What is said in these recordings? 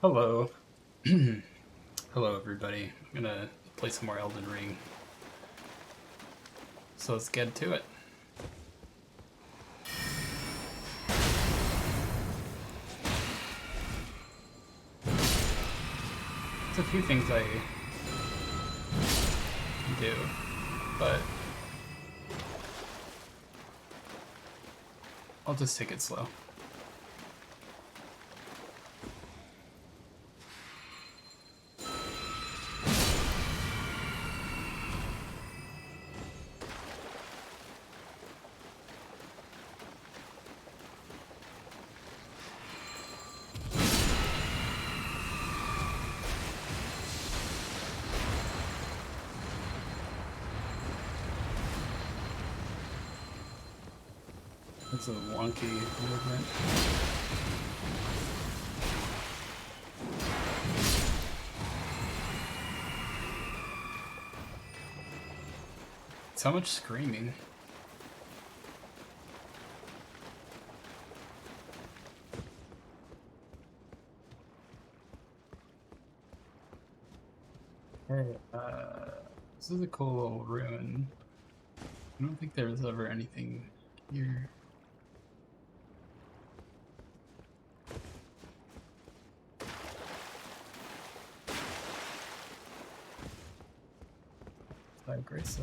Hello. Hello, everybody. I'm gonna play some more Elden Ring. So let's get to it. There's a few things I do, but I'll just take it slow. It's a wonky movement. So much screaming. Hey, this is a cool little ruin. I don't think there was ever anything here. I agree, so.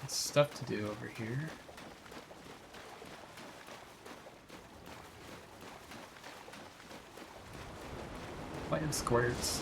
Stuff to do over here. Flame squirts.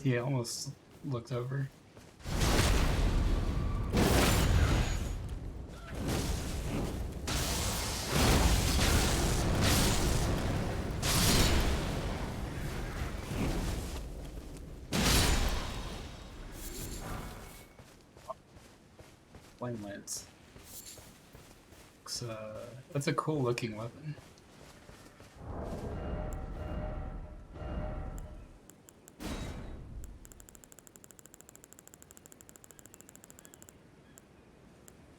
He almost looked over. Flame lance. That's a cool looking weapon.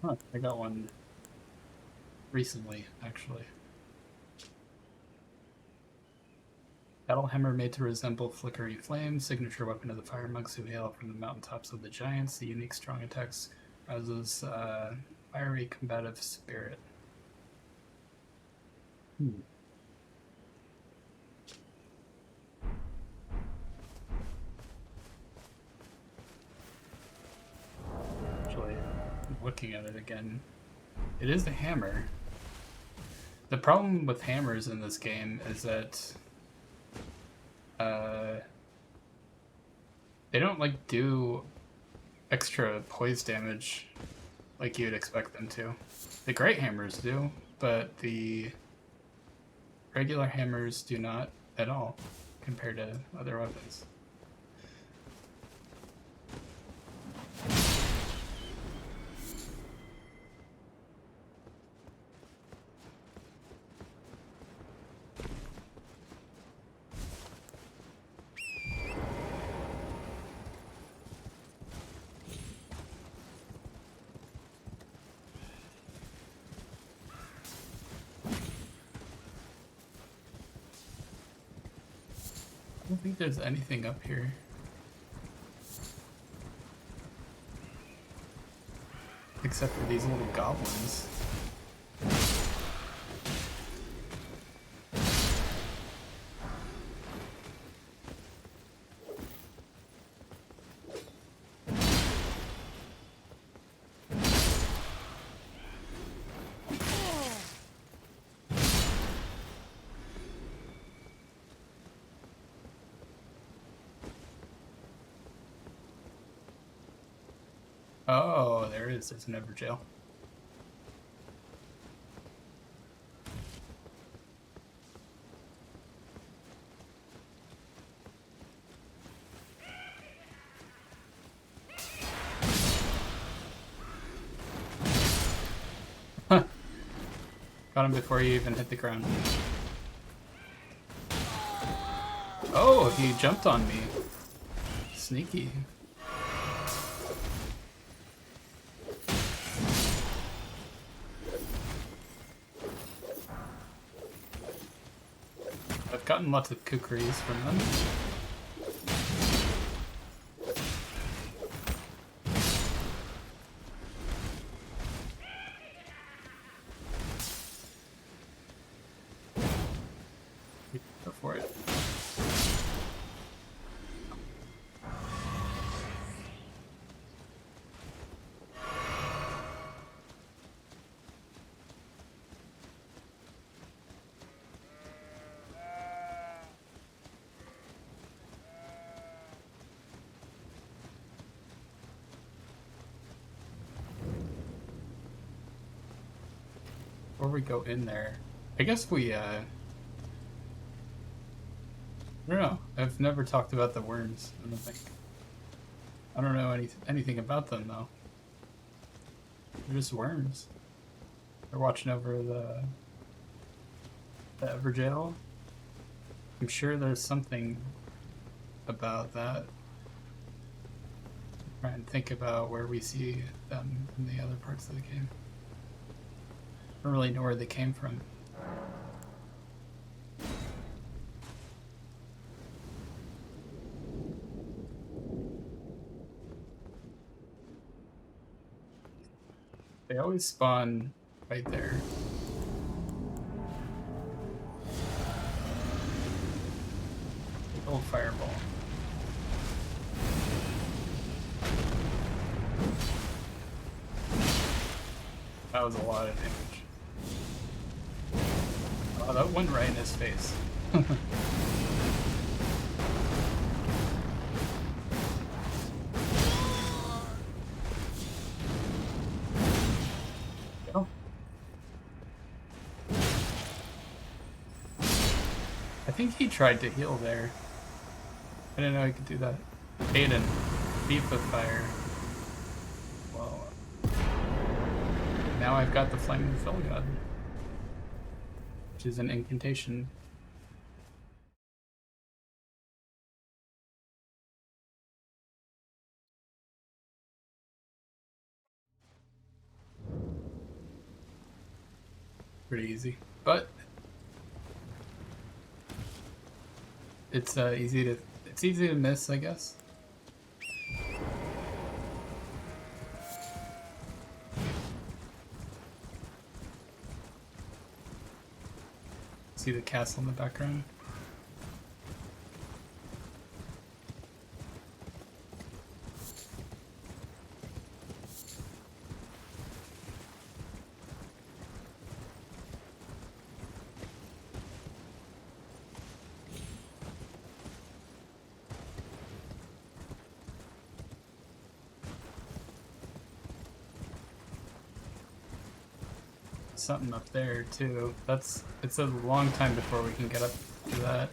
Huh, I got one recently, actually. Battle hammer made to resemble flickering flame, signature weapon of the fire monks who hail from the mountaintops of the giants. The unique strong attacks rouses fiery combative spirit. Actually, looking at it again, it is a hammer. The problem with hammers in this game is that they don't like do extra poise damage like you'd expect them to. The great hammers do, but the regular hammers do not at all compared to other weapons. I don't think there's anything up here. Except for these little goblins. Oh, there is. There's an Everjail. Huh. Got him before he even hit the ground. Oh, he jumped on me. Sneaky. I've gotten lots of kukris from them. Go for it. Before we go in there, I guess we, I don't know. I've never talked about the worms, I don't think. I don't know anything about them, though. They're just worms. They're watching over the Everjail. I'm sure there's something about that. Try and think about where we see them in the other parts of the game. I don't really know where they came from. They always spawn right there. Big old fireball. That was a lot of damage. Oh, that went right in his face. Go. I think he tried to heal there. I didn't know he could do that. Aiden, beat with fire. Well, now I've got the Flaming Fill God, which is an incantation. Pretty easy, but it's easy to miss, I guess. See the castle in the background? something up there too. It's a long time before we can get up to that.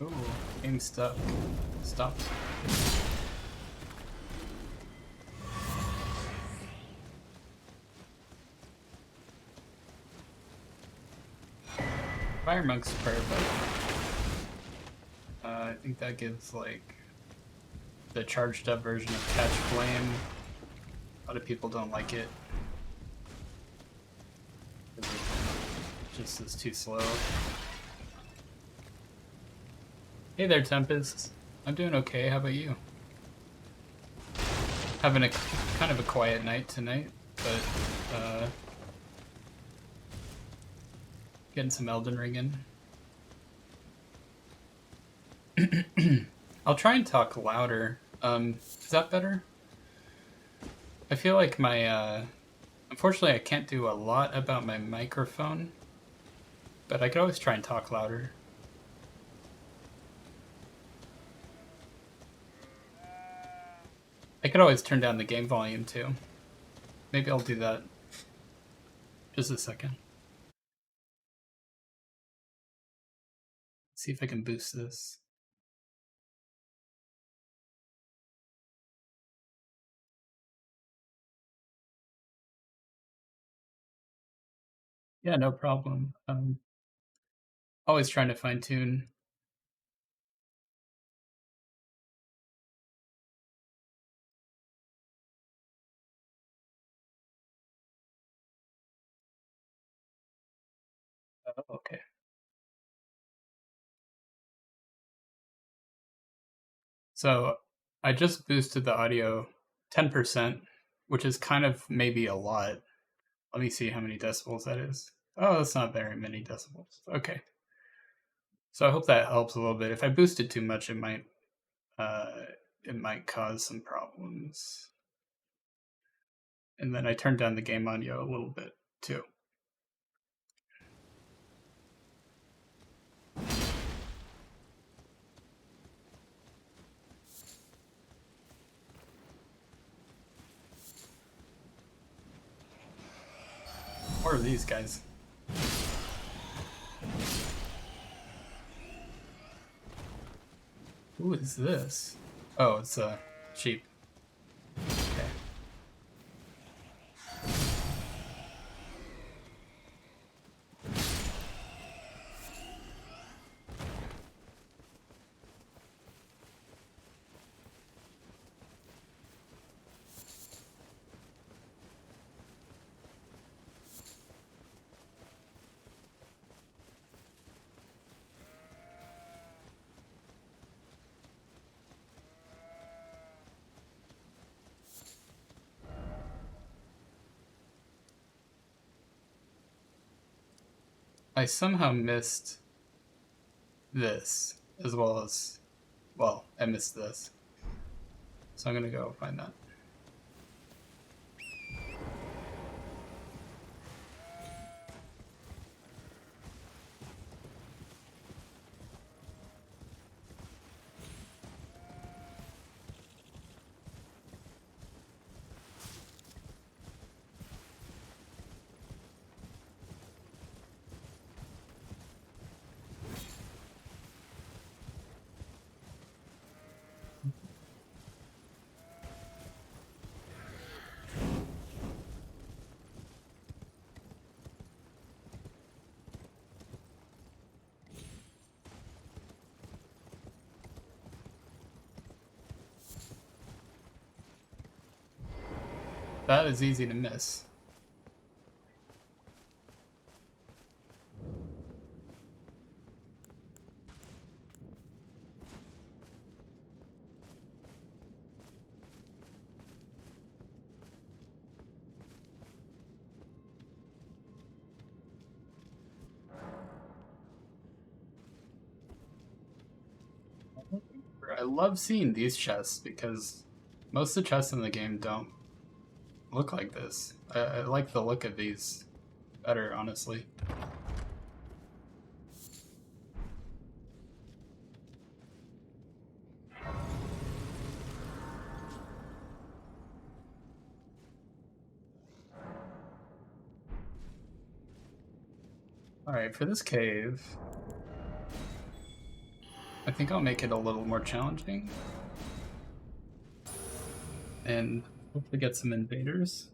Ooh, game stuck. Stop. Fire Monk's Prayer, but I think that gives like the charged up version of Catch Flame. A lot of people don't like it. It just is too slow. Hey there, Tempest. I'm doing okay. How about you? Having a kind of a quiet night tonight, but getting some Elden Ring in. I'll try and talk louder. Is that better? I feel like my unfortunately I can't do a lot about my microphone, but I could always try and talk louder. I could always turn down the game volume too. Maybe I'll do that. Just a second. See if I can boost this. Yeah, no problem. Always trying to fine tune. Oh, okay. So I just boosted the audio 10%, which is kind of maybe a lot. Let me see how many decibels that is. Oh, that's not very many decibels. Okay. So I hope that helps a little bit. If I boost it too much, it might cause some problems. And then I turned down the game audio a little bit too. What are these guys? Who is this? Oh, it's a sheep. Okay. I somehow missed this as well as, well, I missed this. So I'm gonna go find that. That is easy to miss. I love seeing these chests because most of the chests in the game don't look like this. I like the look of these better, honestly. Alright, for this cave, I think I'll make it a little more challenging. And hopefully get some invaders.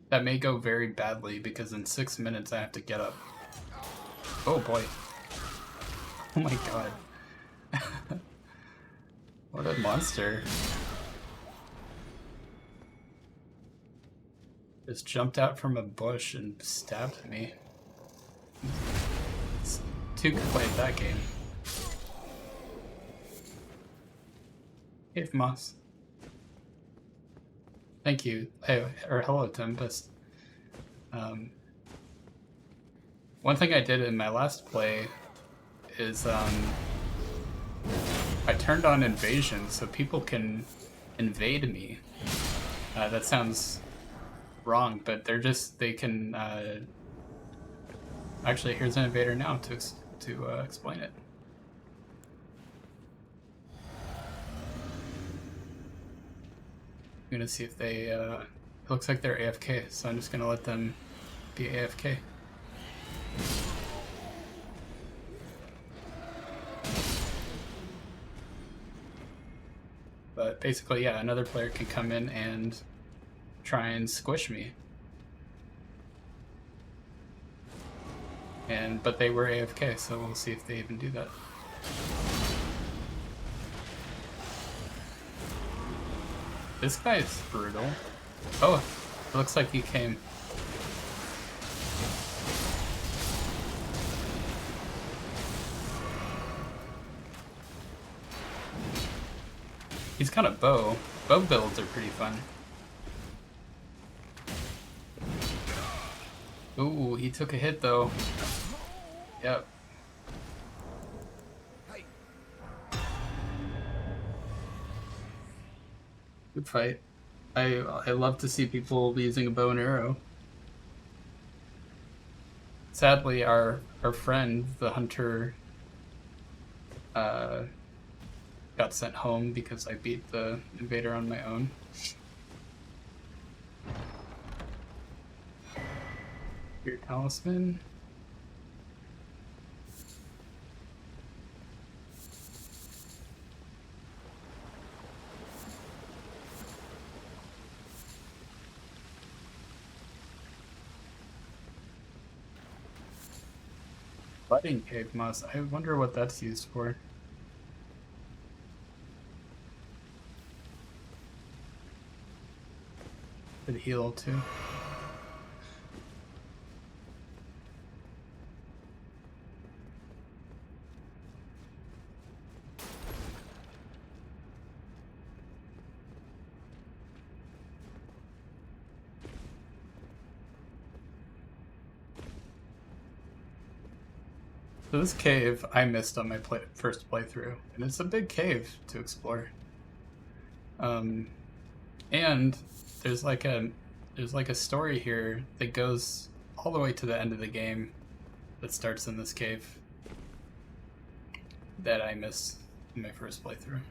That may go very badly because in 6 minutes I have to get up. Oh boy. Oh my god. What a monster. Just jumped out from a bush and stabbed me. It's too good to play that game. Cave Moss. Thank you. Hey, or hello, Tempest. One thing I did in my last play is I turned on invasion so people can invade me. That sounds wrong, but they can. Actually, here's an invader now to explain it. I'm gonna see if they. It looks like they're AFK, so I'm just gonna let them be AFK. But basically, yeah, another player can come in and try and squish me. But they were AFK, so we'll see if they even do that. This guy's brutal. Oh, it looks like he came. He's got a bow. Bow builds are pretty fun. Ooh, he took a hit though. Yep. Good fight. I love to see people using a bow and arrow. Sadly, our friend, the hunter, got sent home because I beat the invader on my own. Your talisman. Budding cave moss. I wonder what that's used for. Could heal too. So this cave I missed on my first playthrough, and it's a big cave to explore. And there's like a story here that goes all the way to the end of the game that starts in this cave that I missed in my first playthrough.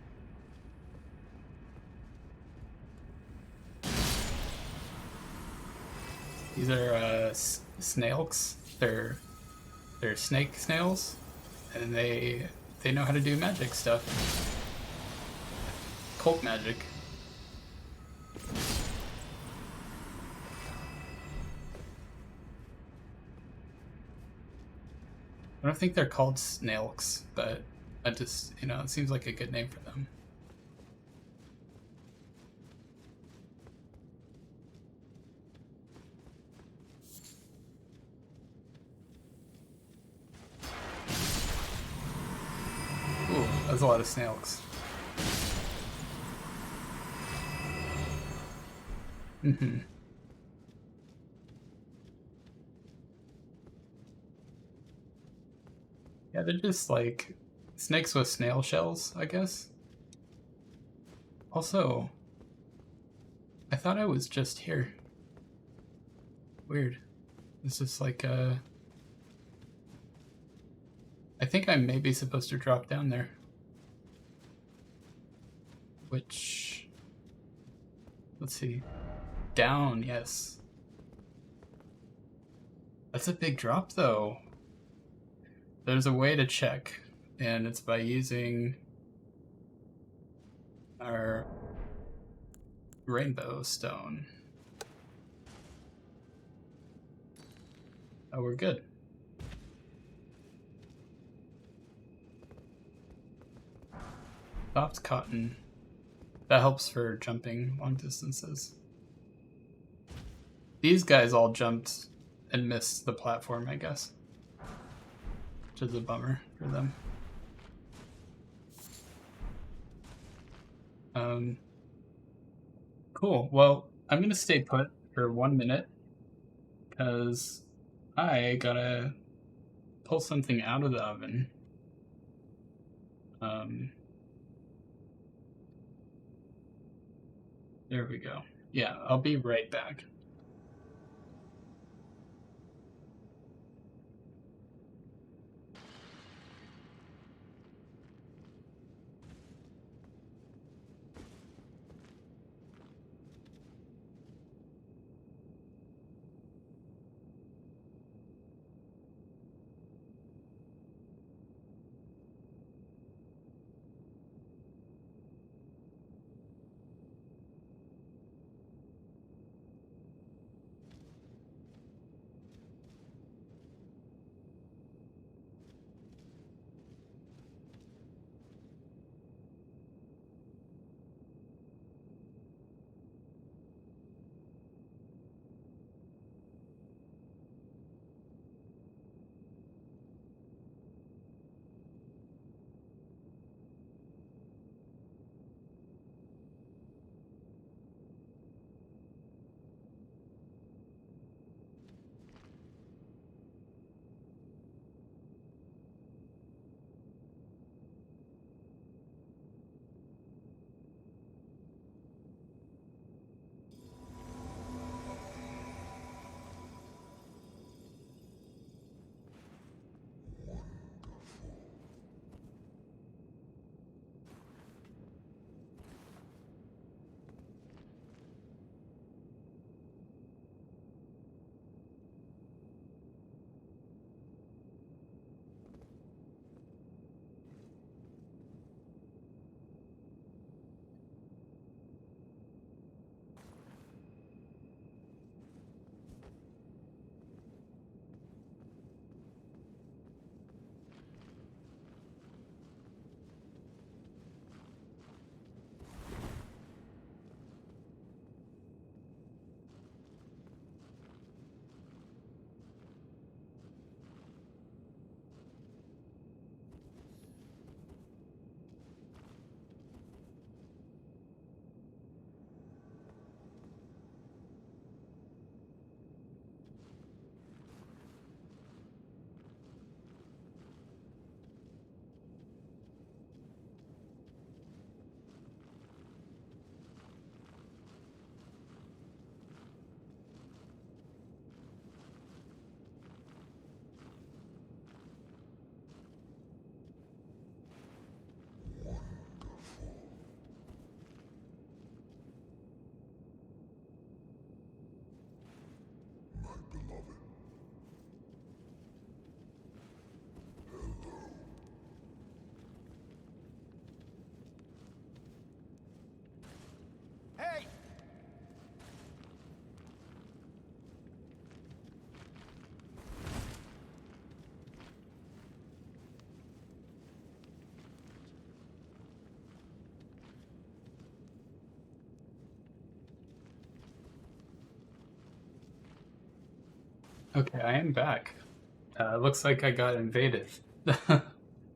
These are snails. They're snake snails, and they know how to do magic stuff. Cult magic. I don't think they're called snailks, but I just, it seems like a good name for them. Ooh, that's a lot of snailks. Mm-hmm. Yeah, they're just like snakes with snail shells, I guess. Also, I thought I was just here. Weird. This is like I think I may be supposed to drop down there. Which, let's see. Down, yes. That's a big drop though. There's a way to check, and it's by using our rainbow stone. Oh, we're good. Soft cotton. That helps for jumping long distances. These guys all jumped and missed the platform, I guess. Which is a bummer for them. Cool. Well, I'm gonna stay put for 1 minute because I gotta pull something out of the oven. There we go. Yeah, I'll be right back. Okay, I am back. Looks like I got invaded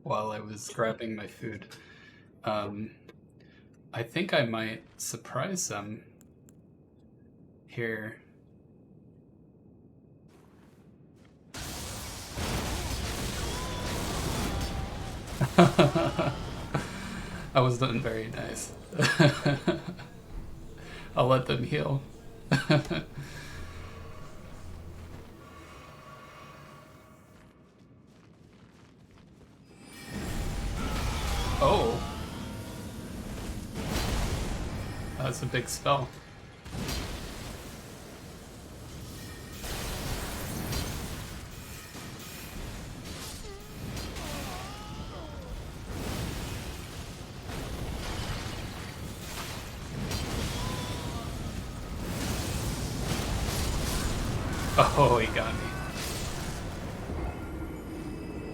while I was grabbing my food. Um, I think I might surprise them here. That wasn't very nice. I'll let them heal. Oh, that's a big spell. Oh, he got me.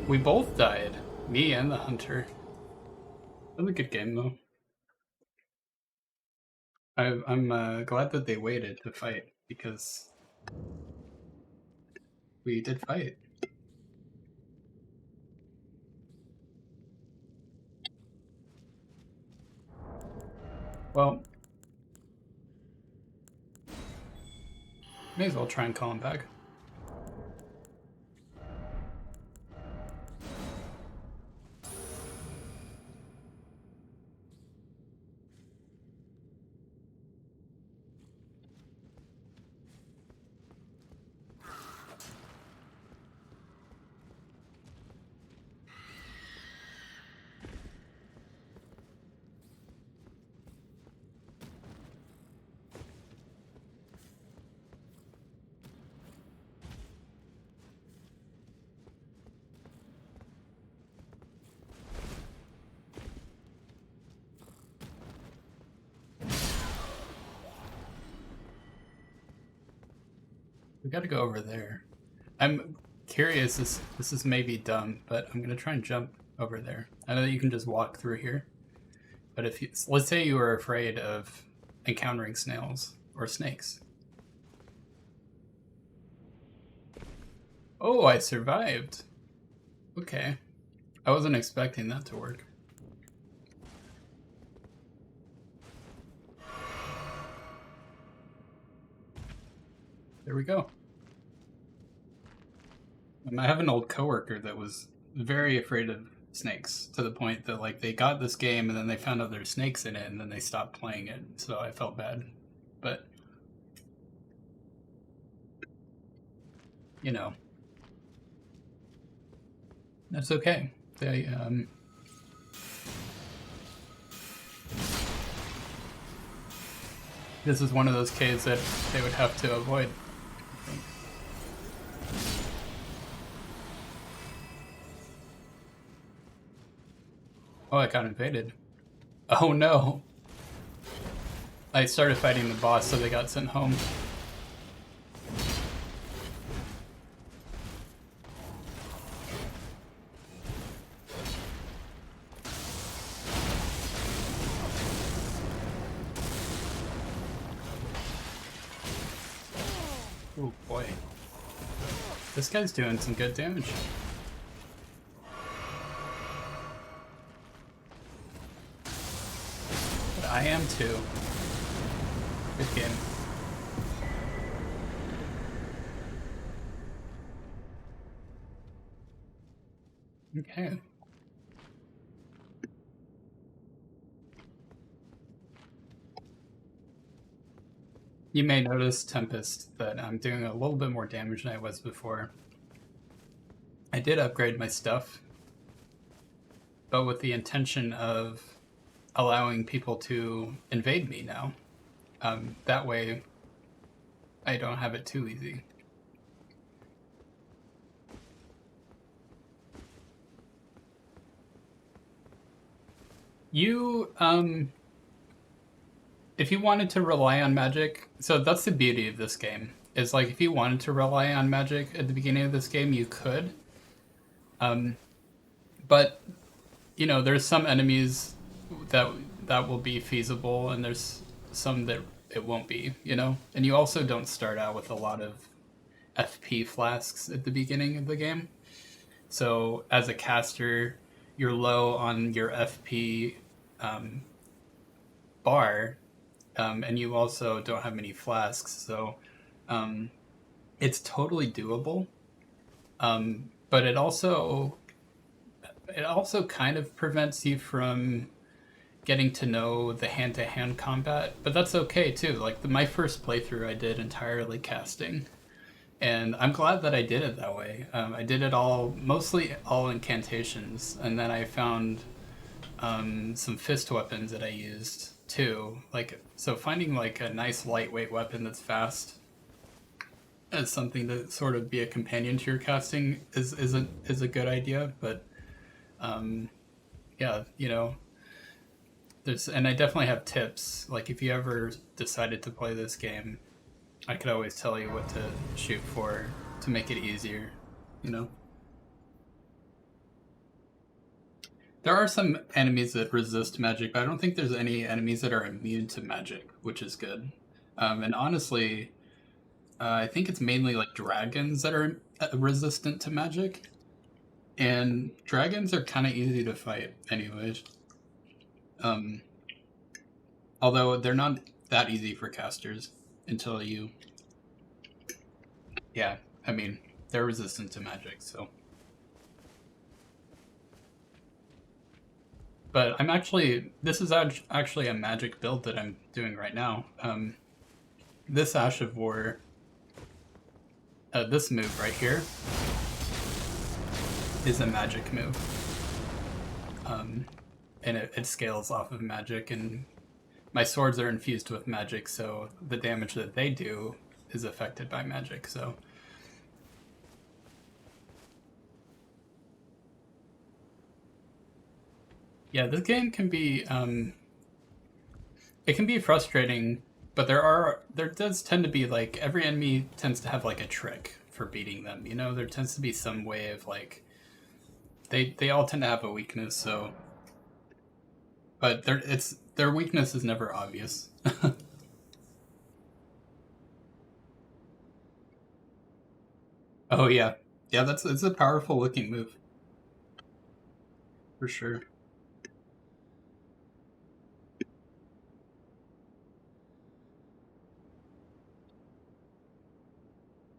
We both died. Me and the hunter. That was a good game, though. I'm glad that they waited to fight, because we did fight. Well, may as well try and call him back. We gotta go over there. I'm curious, this is maybe dumb, but I'm gonna try and jump over there. I know that you can just walk through here, but if you, let's say you were afraid of encountering snails or snakes. Oh, I survived. Okay. I wasn't expecting that to work. There we go. I have an old coworker that was very afraid of snakes, to the point that like they got this game and then they found out there's snakes in it and then they stopped playing it. So I felt bad, but you know, that's okay. They this is one of those caves that they would have to avoid, I think. Oh, I got invaded. Oh no. I started fighting the boss, so they got sent home. Oh boy. This guy's doing some good damage. But I am too. Good game. Okay. You may notice, Tempest, that I'm doing a little bit more damage than I was before. I did upgrade my stuff, but with the intention of allowing people to invade me now. That way, I don't have it too easy. You, if you wanted to rely on magic, so that's the beauty of this game, is like if you wanted to rely on magic at the beginning of this game, you could. But you know, there's some enemies that that will be feasible, and there's some that it won't be. You know, and you also don't start out with a lot of FP flasks at the beginning of the game. So as a caster, you're low on your FP bar, and you also don't have many flasks. So it's totally doable. But it also kind of prevents you from getting to know the hand-to-hand combat, but that's okay too. Like my first playthrough I did entirely casting, and I'm glad that I did it that way. I did it mostly all incantations, and then I found some fist weapons that I used too. Like, so finding like a nice lightweight weapon that's fast as something to sort of be a companion to your casting is a good idea. But yeah, you know, and I definitely have tips. Like if you ever decided to play this game, I could always tell you what to shoot for to make it easier, you know. There are some enemies that resist magic, but I don't think there's any enemies that are immune to magic, which is good. And honestly, I think it's mainly like dragons that are resistant to magic, and dragons are kind of easy to fight, anyways. Um, although they're not that easy for casters until you. Yeah, I mean they're resistant to magic, so. But this is actually a magic build that I'm doing right now. This Ash of War, this move right here, is a magic move. And it scales off of magic, and my swords are infused with magic, so the damage that they do is affected by magic, so. Yeah, this game can be, it can be frustrating, but there does tend to be like, every enemy tends to have like a trick for beating them, you know? There tends to be some way of like, they all tend to have a weakness, so. But their weakness is never obvious. Oh yeah, yeah. It's a powerful looking move, for sure.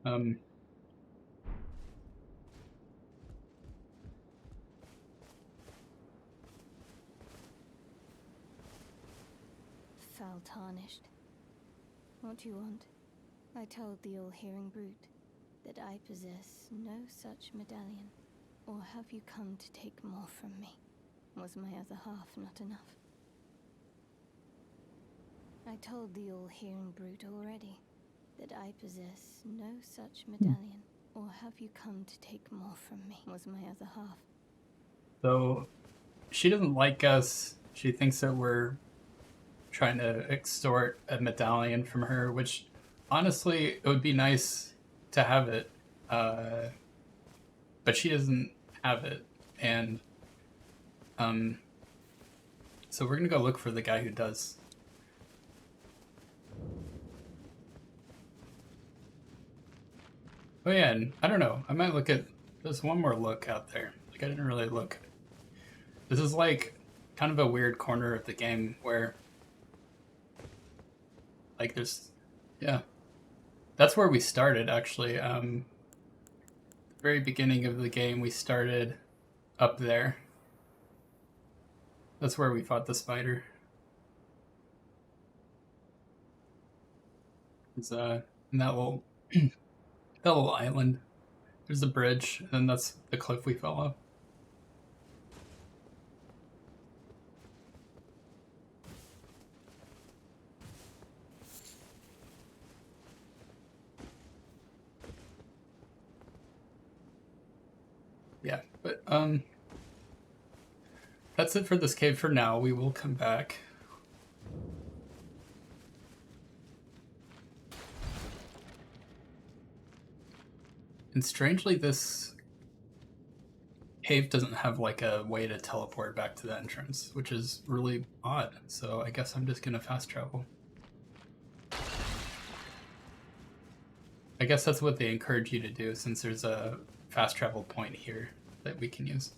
Um, Foul tarnished. What do you want? I told the all-hearing brute that I possess no such medallion. Or have you come to take more from me? Was my other half not enough? I told the all-hearing brute already that I possess no such medallion. Or have you come to take more from me? Was my other half. so she doesn't like us. She thinks that we're trying to extort a medallion from her, which honestly, it would be nice to have it. But she doesn't have it. And so we're going to go look for the guy who does. Oh yeah, and I don't know. I might look at. There's one more look out there. Like I didn't really look. This is like kind of a weird corner of the game where, like, yeah, that's where we started actually. The very beginning of the game, we started up there. That's where we fought the spider. It's in that little that little island. There's a bridge, and that's the cliff we fell off. Yeah, but that's it for this cave for now. We will come back. And strangely, this cave doesn't have like a way to teleport back to the entrance, which is really odd. So I guess I'm just gonna fast travel. I guess that's what they encourage you to do, since there's a fast travel point here that we can use.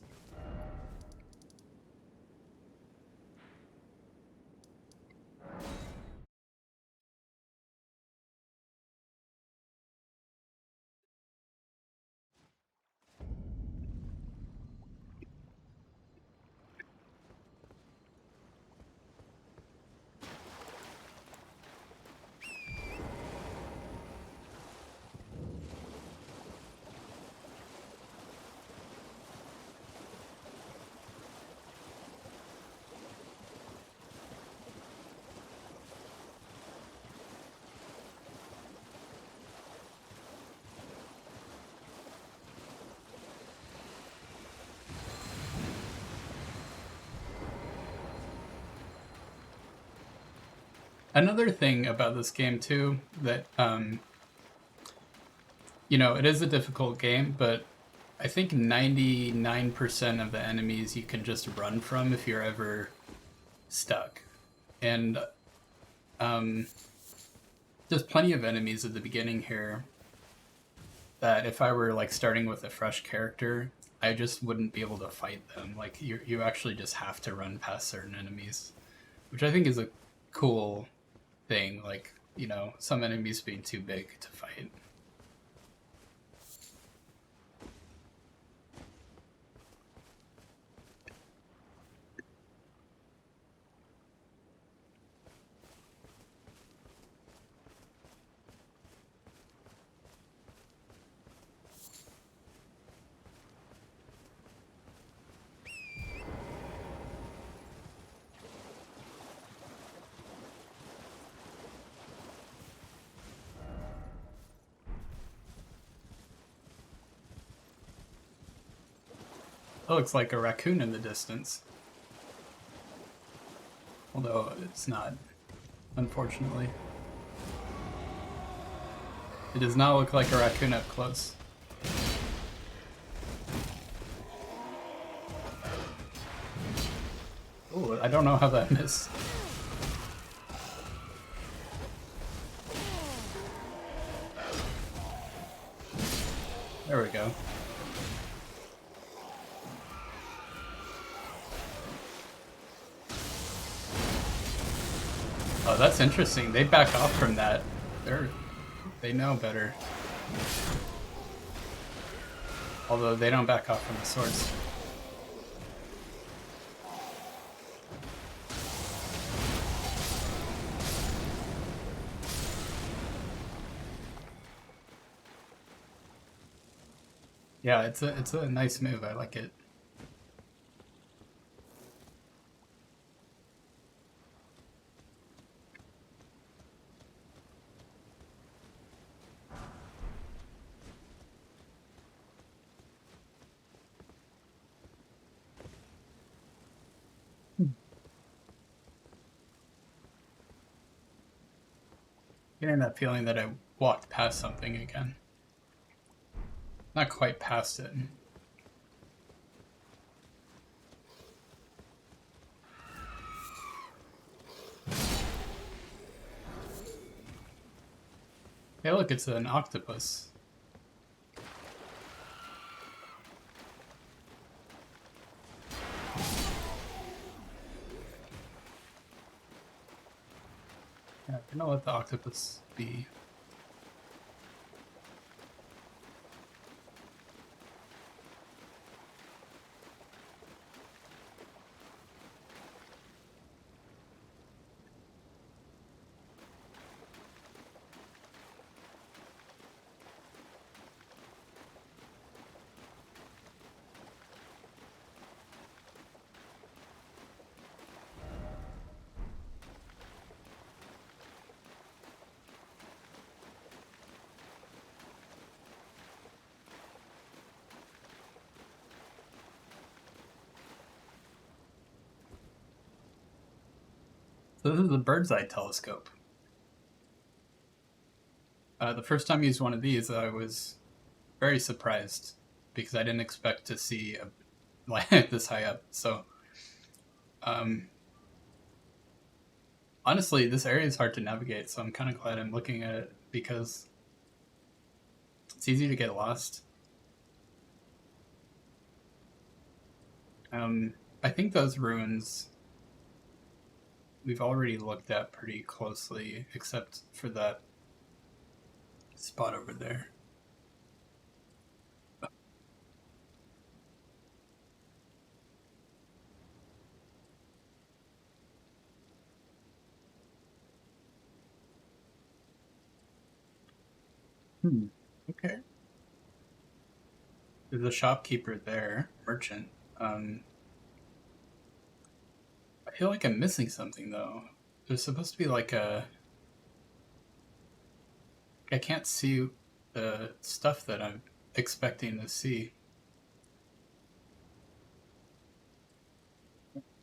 Another thing about this game too that it is a difficult game, but I think 99% of the enemies you can just run from if you're ever stuck. And um, there's plenty of enemies at the beginning here that if I were like starting with a fresh character, I just wouldn't be able to fight them. Like you actually just have to run past certain enemies, which I think is a cool thing. Like, some enemies being too big to fight. It looks like a raccoon in the distance. Although it's not, unfortunately. It does not look like a raccoon up close. Ooh, I don't know how that missed. There we go. Oh, that's interesting. They back off from that. They know better. Although they don't back off from the swords. Yeah, it's a nice move. I like it. Getting that feeling that I walked past something again. Not quite past it. Hey, look, it's an octopus. Yeah, I'm gonna let the octopus be. So this is a bird's eye telescope. The first time I used one of these, I was very surprised because I didn't expect to see like this high up. So, um, honestly, this area is hard to navigate. So I'm kind of glad I'm looking at it because It's easy to get lost. I think those ruins we've already looked at pretty closely, except for that spot over there. Okay. There's a shopkeeper there, merchant. I feel like I'm missing something though. There's supposed to be like a. I can't see the stuff that I'm expecting to see.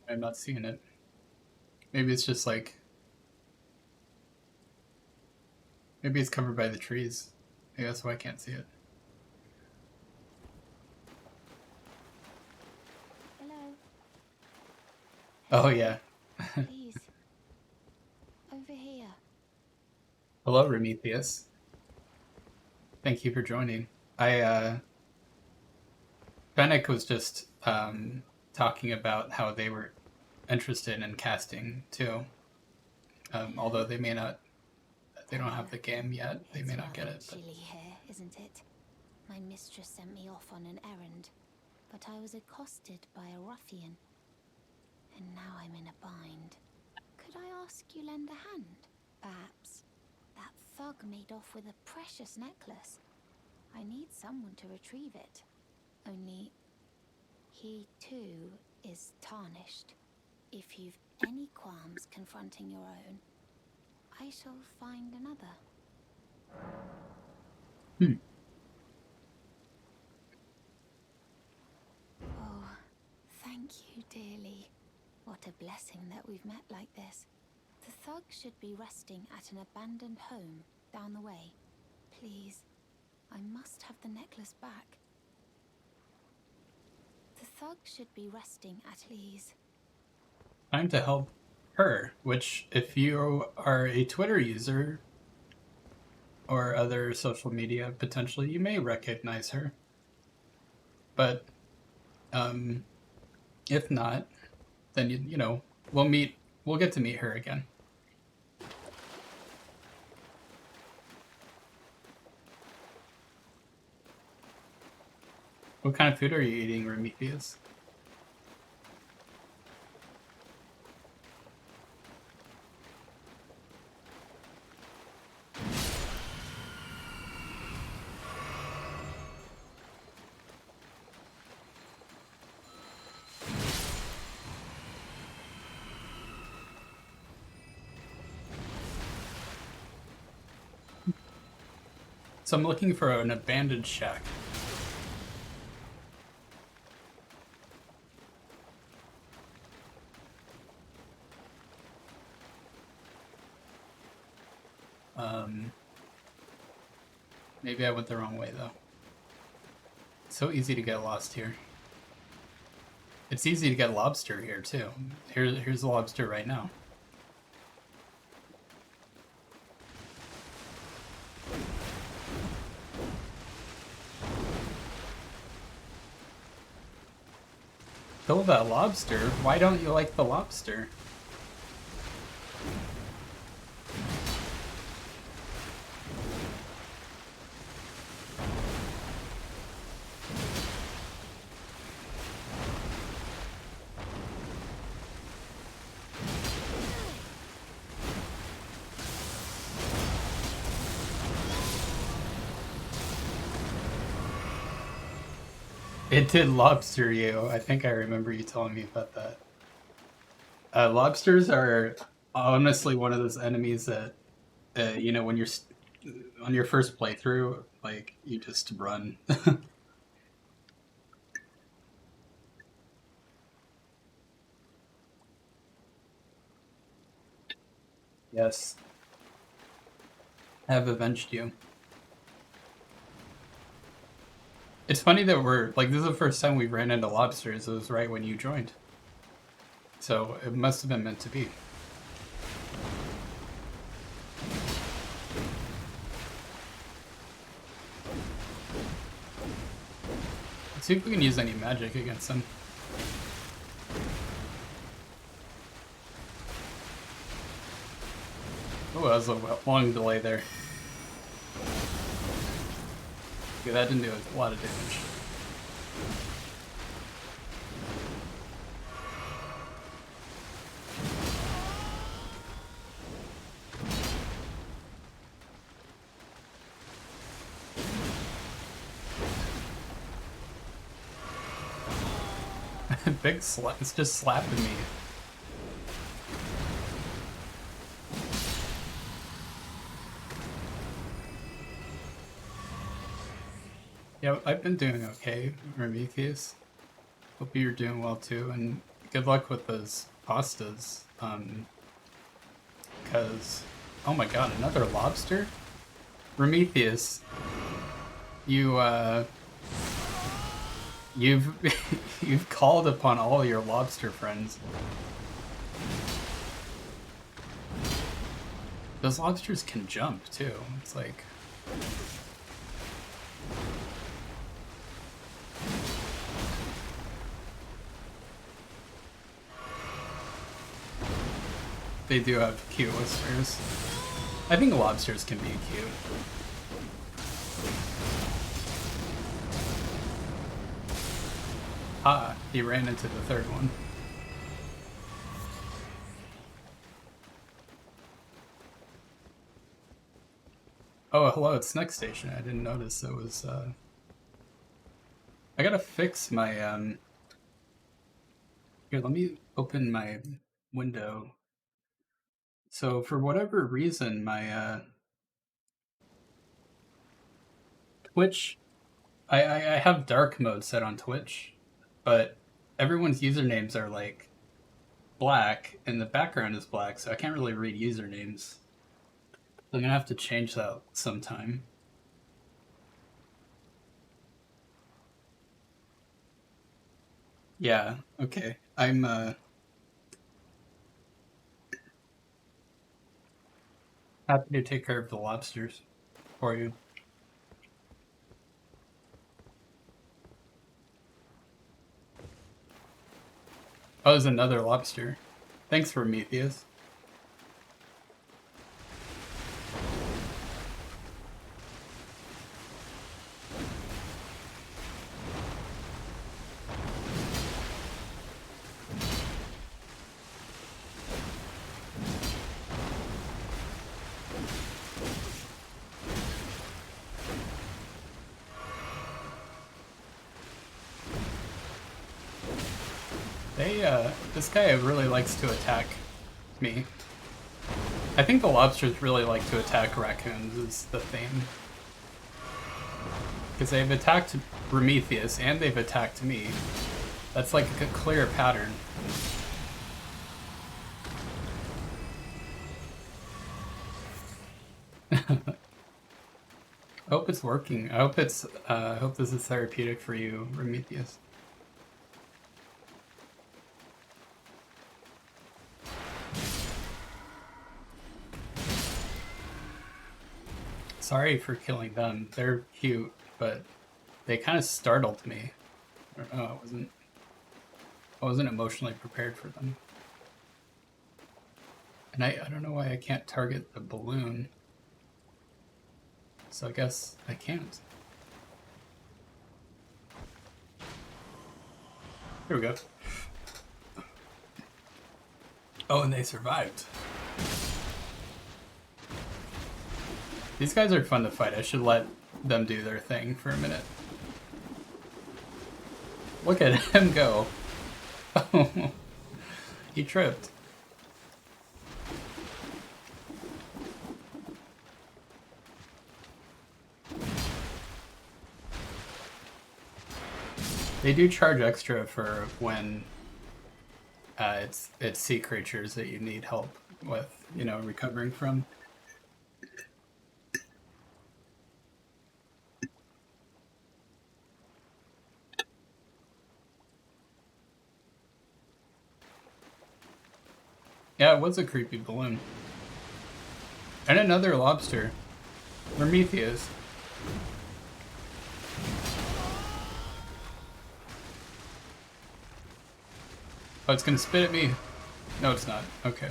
I'm not seeing it. Maybe it's just like. Maybe it's covered by the trees. Maybe that's why I can't see it. Hello. Oh yeah. Please. Over here. Hello, Prometheus. Thank you for joining. Fennec was just talking about how they were interested in casting too. Although they may not, they don't have the game yet. They may not get it. It's chilly here, isn't it? My mistress sent me off on an errand, but I was accosted by a ruffian, and now I'm in a bind. Could I ask you lend a hand? Perhaps. That thug made off with a precious necklace. I need someone to retrieve it. Only, he too is tarnished. If you've any qualms confronting your own, I shall find another. Oh, thank you dearly. What a blessing that we've met like this. The thug should be resting at an abandoned home down the way. Please, I must have the necklace back. The thug should be resting at ease. Time to help her, which, if you are a Twitter user or other social media, potentially you may recognize her. But if not, then you know we'll get to meet her again. What kind of food are you eating, Prometheus? So I'm looking for an abandoned shack. Maybe I went the wrong way though. It's so easy to get lost here. It's easy to get lobster here too. Here's the lobster right now. Kill that lobster? Why don't you like the lobster? It did lobster you. I think I remember you telling me about that. Lobsters are honestly one of those enemies that, when you're on your first playthrough, like, you just run. Yes. I have avenged you. It's funny that this is the first time we ran into lobsters. It was right when you joined. So it must have been meant to be. See if we can use any magic against him. Oh, that was a long delay there. Okay, that didn't do a lot of damage. Big slap. It's just slapping me. Yeah, I've been doing okay, Prometheus. Hope you're doing well too, and good luck with those pastas. Because, oh my god, another lobster? Prometheus, you've you've called upon all your lobster friends. Those lobsters can jump too. It's like they do have cute whiskers. I think lobsters can be cute. Ah, he ran into the third one. Oh, hello, it's Next Station. I didn't notice it was, I gotta fix my, Here, let me open my window. So, for whatever reason, my, Twitch... I have dark mode set on Twitch, but everyone's usernames are, like, black, and the background is black, so I can't really read usernames. I'm gonna have to change that sometime. Yeah, okay. I'm happy to take care of the lobsters for you. Oh, there's another lobster. Thanks, Prometheus. This guy really likes to attack me. I think the lobsters really like to attack raccoons is the theme. Because they've attacked Prometheus and they've attacked me. That's like a clear pattern. I hope it's working. I hope it's I hope this is therapeutic for you, Prometheus. Sorry for killing them. They're cute, but they kind of startled me. I don't know, I wasn't emotionally prepared for them. And I don't know why I can't target the balloon. So I guess I can't. Here we go. Oh, and they survived. These guys are fun to fight. I should let them do their thing for a minute. Look at him go. He tripped. They do charge extra for when it's sea creatures that you need help with, you know, recovering from. Yeah, it was a creepy balloon. And another lobster. Prometheus. Oh, it's gonna spit at me. No, it's not. Okay.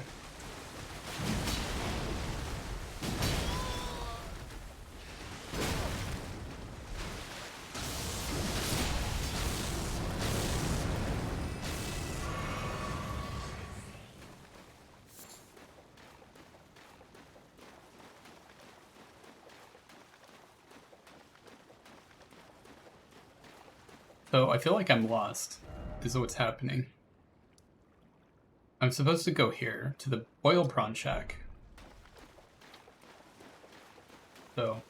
So I feel like I'm lost, is what's happening. I'm supposed to go here, to the oil prawn shack. So...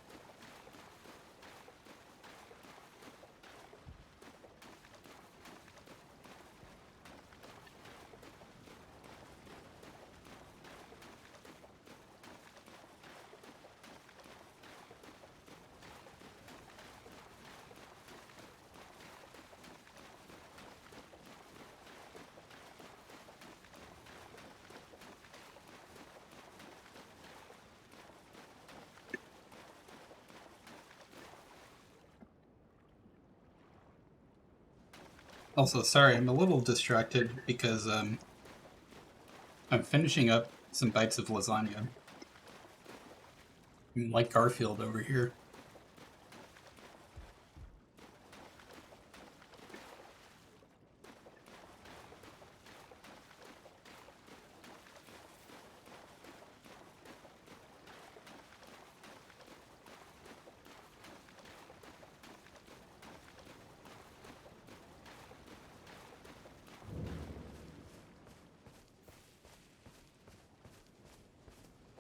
Also, sorry, I'm a little distracted because I'm finishing up some bites of lasagna. I'm like Garfield over here.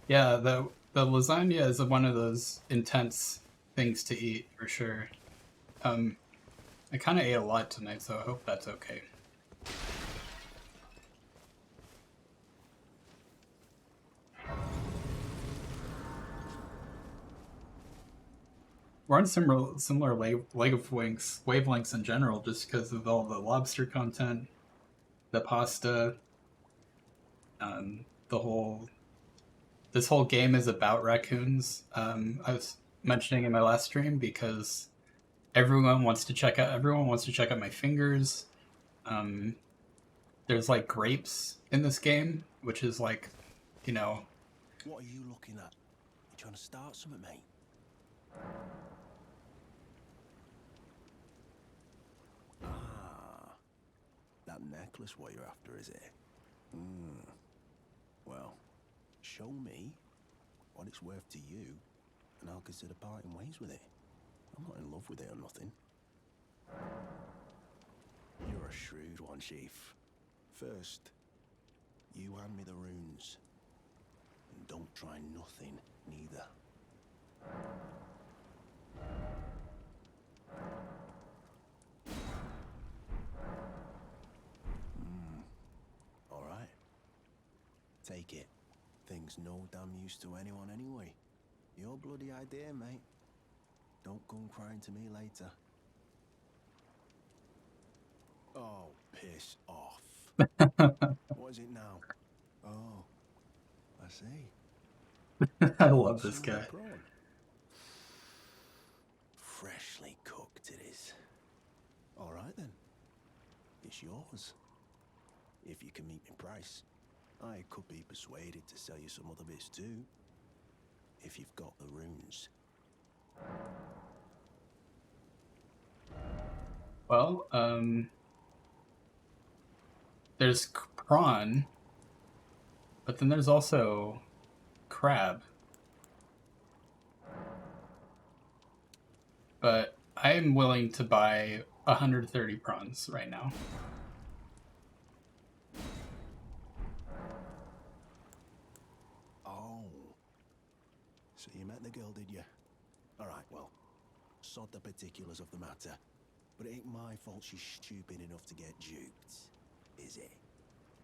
Yeah, the lasagna is one of those intense things to eat for sure. I kind of ate a lot tonight, so I hope that's okay. We're on similar wavelengths in general, just because of all the lobster content, the pasta, the whole. This whole game is about raccoons. I was mentioning in my last stream because everyone wants to check out my fingers. Um, there's like grapes in this game, which is like, you know. What are you looking at? You trying to start something, mate? Ah, that necklace what you're after, is it? Well, show me what it's worth to you, and I'll consider parting ways with it. I'm not in love with it or nothing. You're a shrewd one, Chief. First, you hand me the runes. And don't try nothing, neither. All right. Take it. Thing's no damn use to anyone anyway. Your bloody idea, mate. Don't come crying to me later. Oh, piss off. What is it now? Oh, I see. I love this Some of the guy. prawn. Freshly cooked it is. All right then. It's yours. If you can meet me price. I could be persuaded to sell you some other bits too. If you've got the runes. Well, there's prawn, but then there's also crab. But I am willing to buy 130 prawns right now. Oh. So you met the girl, did you? All right, well, sod the particulars of the matter. But it ain't my fault she's stupid enough to get duped, is it?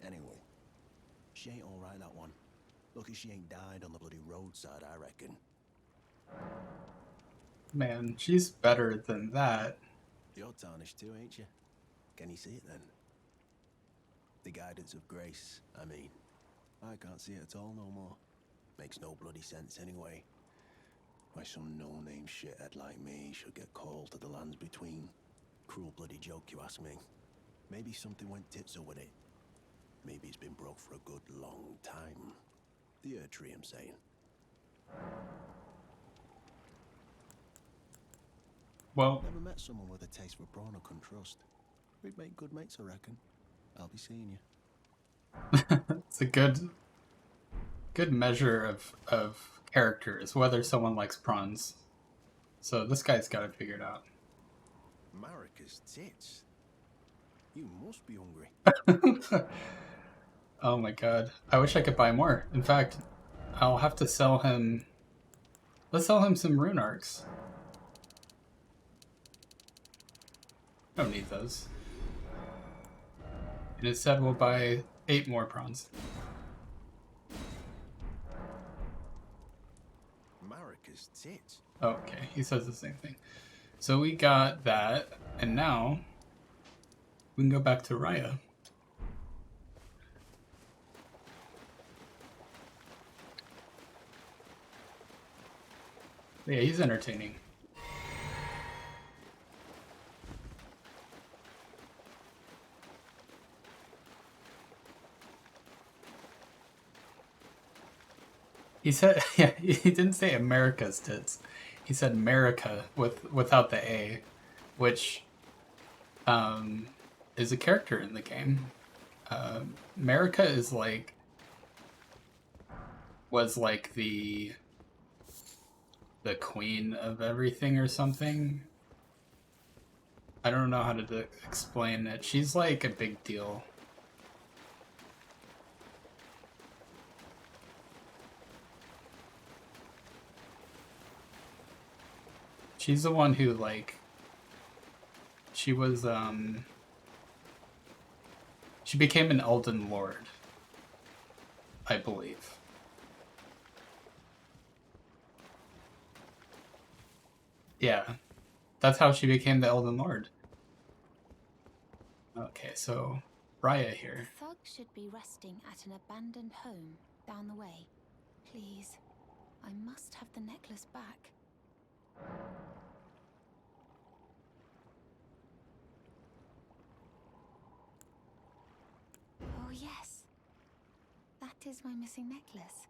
Anyway, she ain't all right, that one. Lucky she ain't died on the bloody roadside, I reckon. Man, she's better than that. You're tarnished too, ain't you? Can you see it then? The guidance of grace, I mean. I can't see it at all no more. Makes no bloody sense anyway. Why some no-name shithead like me should get called to the lands between. Cruel bloody joke, you ask me. Maybe something went tits up with it. Maybe it's been broke for a good long time. The Erd tree, I'm saying. Well, Never met someone with a taste for brawn I couldn't trust. We'd make good mates, I reckon. I'll be seeing you. it's a good measure of character is whether someone likes prawns. So this guy's got it figured out. Marika's tits. You must be hungry. Oh my god. I wish I could buy more. In fact, I'll have to sell him... Let's sell him some rune arcs. I don't need those. And instead we'll buy 8 more prawns. Marika's tits. Okay, he says the same thing. So we got that, and now we can go back to Raya. Yeah, he's entertaining. He said, yeah, he didn't say America's tits. He said America without the A, which is a character in the game. America is like was like the queen of everything or something. I don't know how to explain it. She's like a big deal. She's the one who, like, she was, she became an Elden Lord, I believe. Yeah, that's how she became the Elden Lord. Okay, so Raya here. The thug should be resting at an abandoned home down the way. Please, I must have the necklace back. Oh yes, that is my missing necklace.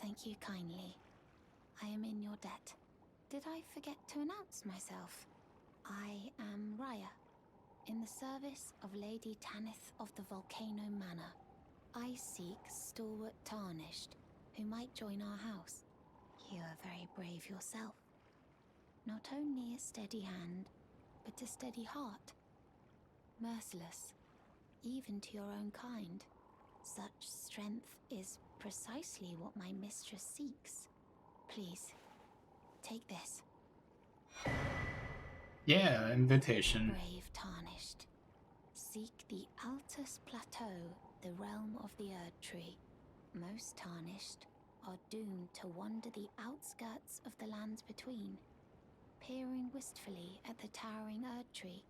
Thank you kindly. I am in your debt. Did I forget to announce myself? I am Raya, in the service of Lady Tanith of the Volcano Manor. I seek stalwart Tarnished, who might join our house. You are very brave yourself. Not only a steady hand, but a steady heart. Merciless, even to your own kind. Such strength is precisely what my mistress seeks. Please, take this. Yeah, invitation. Brave Tarnished. Seek the Altus Plateau, the realm of the Erd Tree. Most Tarnished are doomed to wander the outskirts of the lands between, peering wistfully at the towering Erd Tree.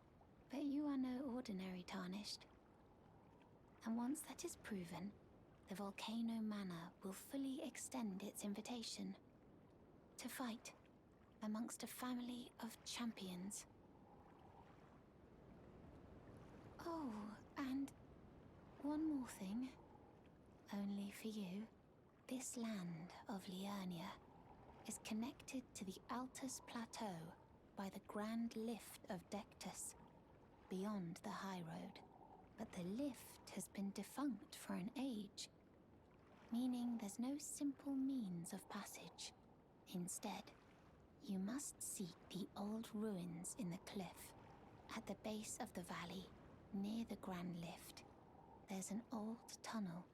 But you are no ordinary Tarnished. And once that is proven, the Volcano Manor will fully extend its invitation to fight amongst a family of champions. Oh, and one more thing. Only for you. This land of Liurnia is connected to the Altus Plateau by the Grand Lift of Dectus, beyond the high road. But the lift has been defunct for an age, meaning there's no simple means of passage. Instead, you must seek the old ruins in the cliff. At the base of the valley, near the Grand Lift, there's an old tunnel.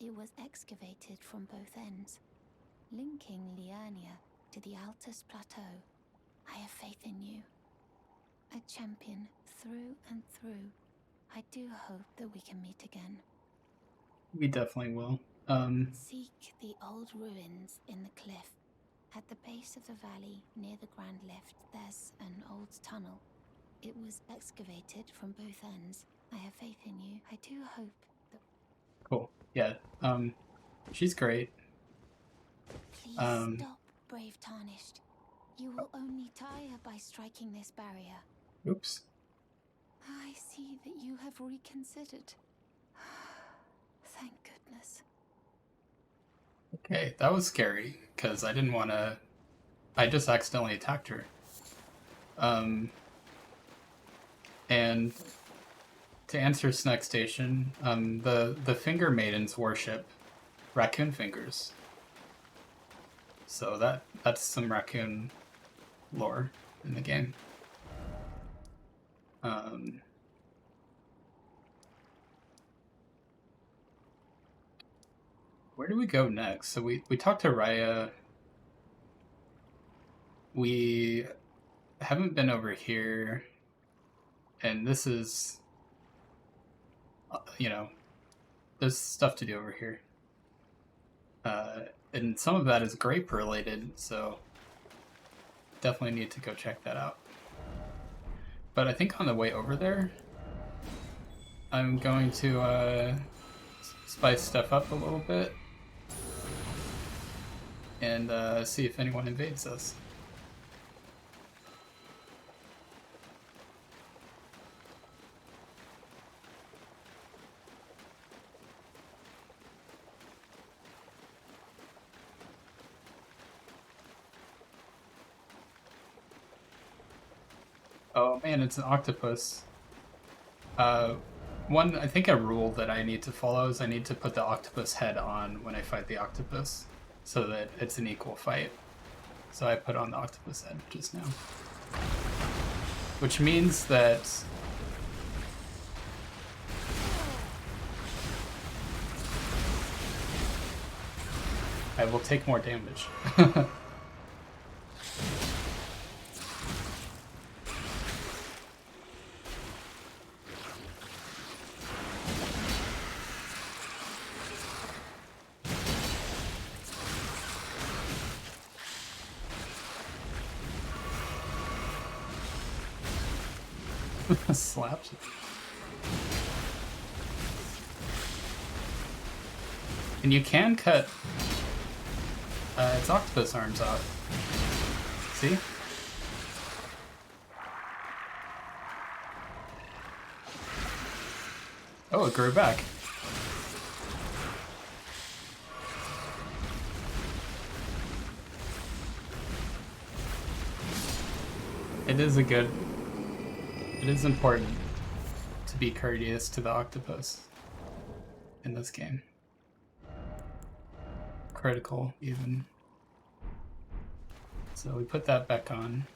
It was excavated from both ends, linking Liurnia to the Altus Plateau. I have faith in you. A champion through and through. I do hope that we can meet again. We definitely will. Seek the old ruins in the cliff. At the base of the valley, near the Grand Lift, there's an old tunnel. It was excavated from both ends. I have faith in you. I do hope that... Cool. Yeah. She's great. Please stop, brave Tarnished. You will only tire by striking this barrier. Oops. I see that you have reconsidered. Thank goodness. Okay, that was scary, because I didn't want to... I just accidentally attacked her. And to answer Snack Station, the Finger Maidens worship raccoon fingers. So that's some raccoon lore in the game. Where do we go next? So we talked to Raya. We haven't been over here. And this is, you know, there's stuff to do over here. And some of that is grape related, so definitely need to go check that out. But I think on the way over there, I'm going to spice stuff up a little bit and see if anyone invades us. Oh man, it's an octopus. I think a rule that I need to follow is I need to put the octopus head on when I fight the octopus, so that it's an equal fight. So I put on the octopus head just now. Which means that I will take more damage. Slaps. And you can cut its octopus arms off. See? Oh, it grew back. It is important to be courteous to the octopus in this game. Critical, even. So we put that back on.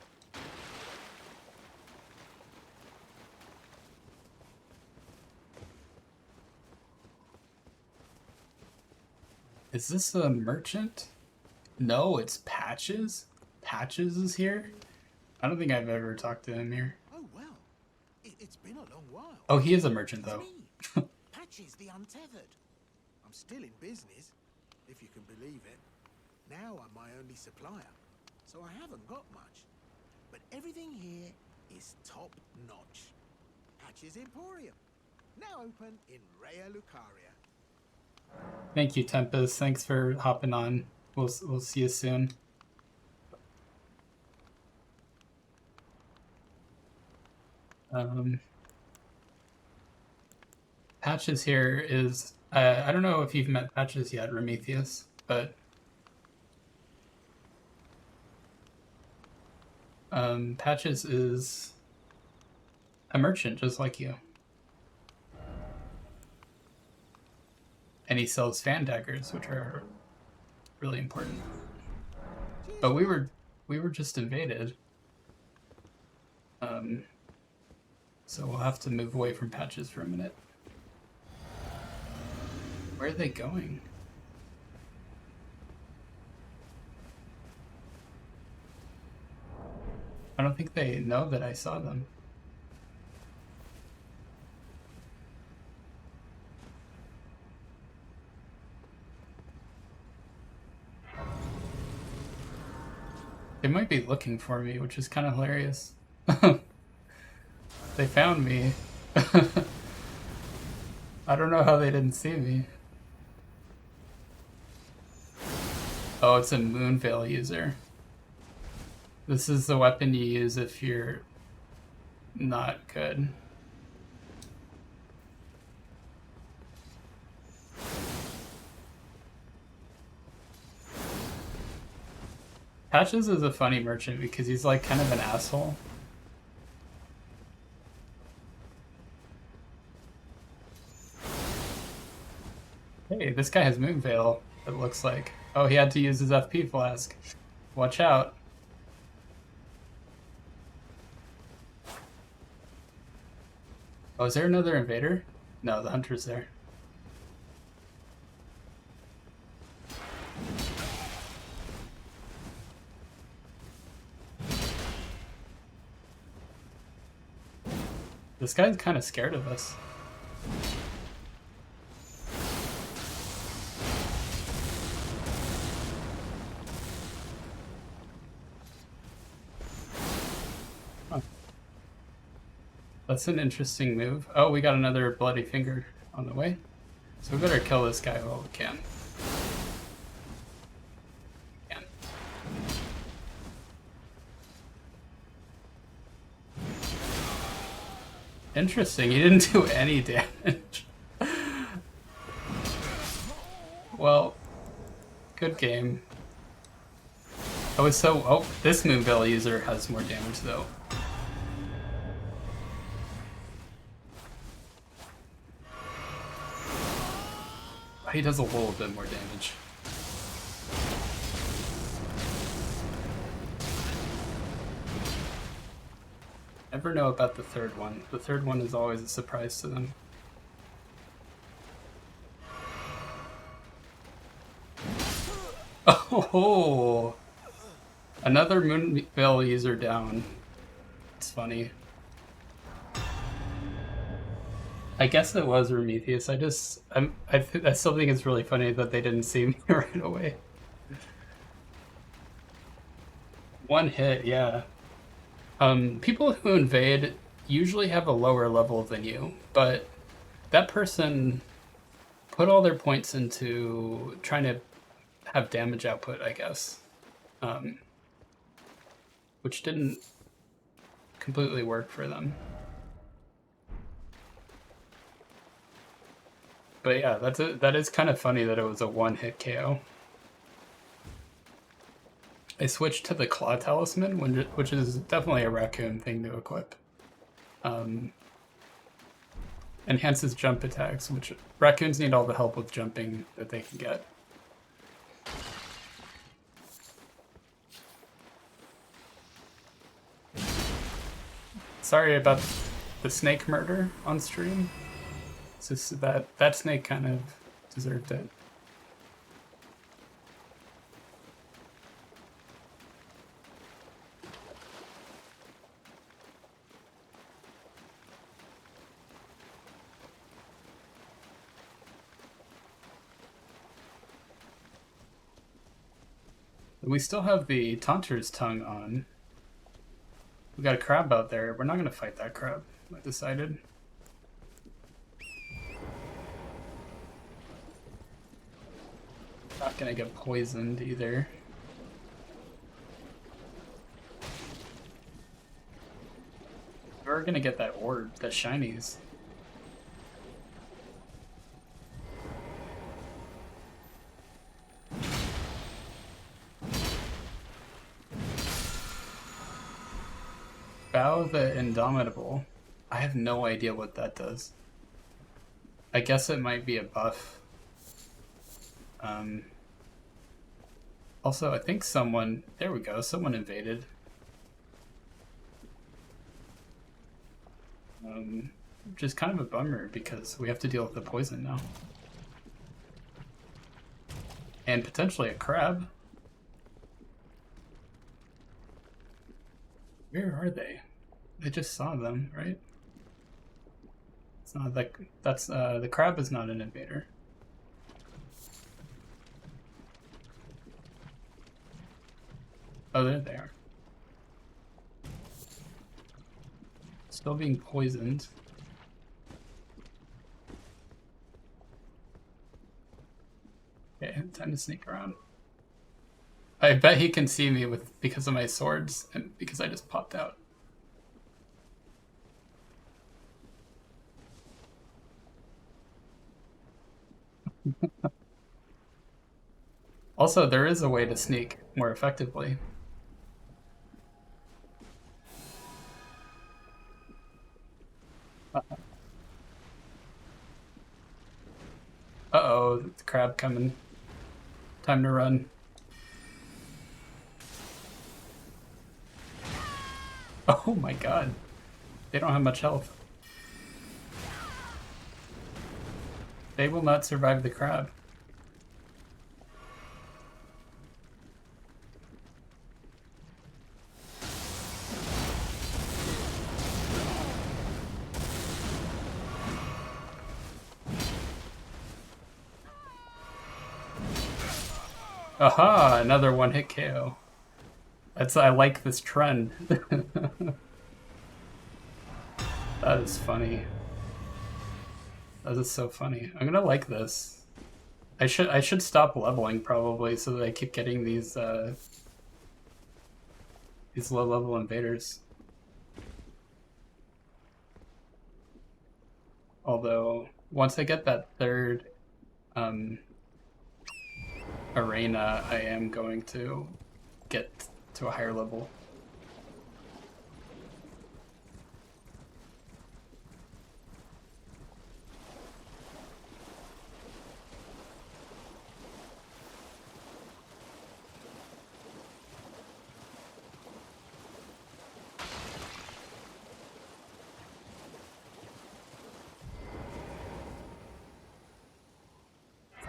Is this a merchant? No, it's Patches? Patches is here? I don't think I've ever talked to him here. Oh, well. It's been a long while. Oh, he is a merchant, It's though. me, Patches the Untethered. I'm still in business, if you can believe it. Now I'm my only supplier, so I haven't got much. But everything here is top notch. Patches Emporium, now open in Raya Lucaria. Thank you, Tempest. Thanks for hopping on. We'll see you soon. Patches here is... I don't know if you've met Patches yet, Prometheus, but... Patches is a merchant just like you. And he sells fan daggers, which are really important. But we were just invaded. So we'll have to move away from Patches for a minute. Where are they going? I don't think they know that I saw them. They might be looking for me, which is kind of hilarious. They found me. I don't know how they didn't see me. Oh, it's a Moonveil user. This is the weapon you use if you're not good. Patches is a funny merchant because he's like kind of an asshole. Hey, this guy has Moon Veil, it looks like. Oh, he had to use his FP flask. Watch out. Oh, is there another invader? No, the hunter's there. This guy's kind of scared of us. Huh. That's an interesting move. Oh, we got another bloody finger on the way. So we better kill this guy while we can. Interesting, he didn't do any damage. Well, good game. I was so... Oh, this Moonveil user has more damage though. He does a little bit more damage. Never know about the third one. The third one is always a surprise to them. Oh, another Moonveil user down. It's funny. I guess it was Prometheus. I still think it's really funny that they didn't see me right away. One hit, yeah. People who invade usually have a lower level than you, but that person put all their points into trying to have damage output, I guess. Which didn't completely work for them. But yeah, that is kind of funny that it was a one-hit KO. I switched to the Claw Talisman, which is definitely a raccoon thing to equip. Enhances jump attacks, which raccoons need all the help with jumping that they can get. Sorry about the snake murder on stream. It's just that snake kind of deserved it. We still have the Taunter's Tongue on. We got a crab out there. We're not going to fight that crab, I decided. Not going to get poisoned either. We're going to get that orb, the shinies. Bow the Indomitable. I have no idea what that does. I guess it might be a buff. Also, I think someone... There we go, someone invaded. Which is kind of a bummer because we have to deal with the poison now. And potentially a crab. Where are they? I just saw them, right? It's not like that's the crab is not an invader. Oh, there they are. Still being poisoned. Okay, time to sneak around. I bet he can see me because of my swords and because I just popped out. Also, there is a way to sneak more effectively. Uh-oh, the crab coming. Time to run. Oh my god. They don't have much health. They will not survive the crab. Aha! Another one-hit KO. I like this trend. That is funny. That is so funny. I'm gonna like this. I should stop leveling probably so that I keep getting these low-level invaders. Although once I get that third arena, I am going to get to a higher level.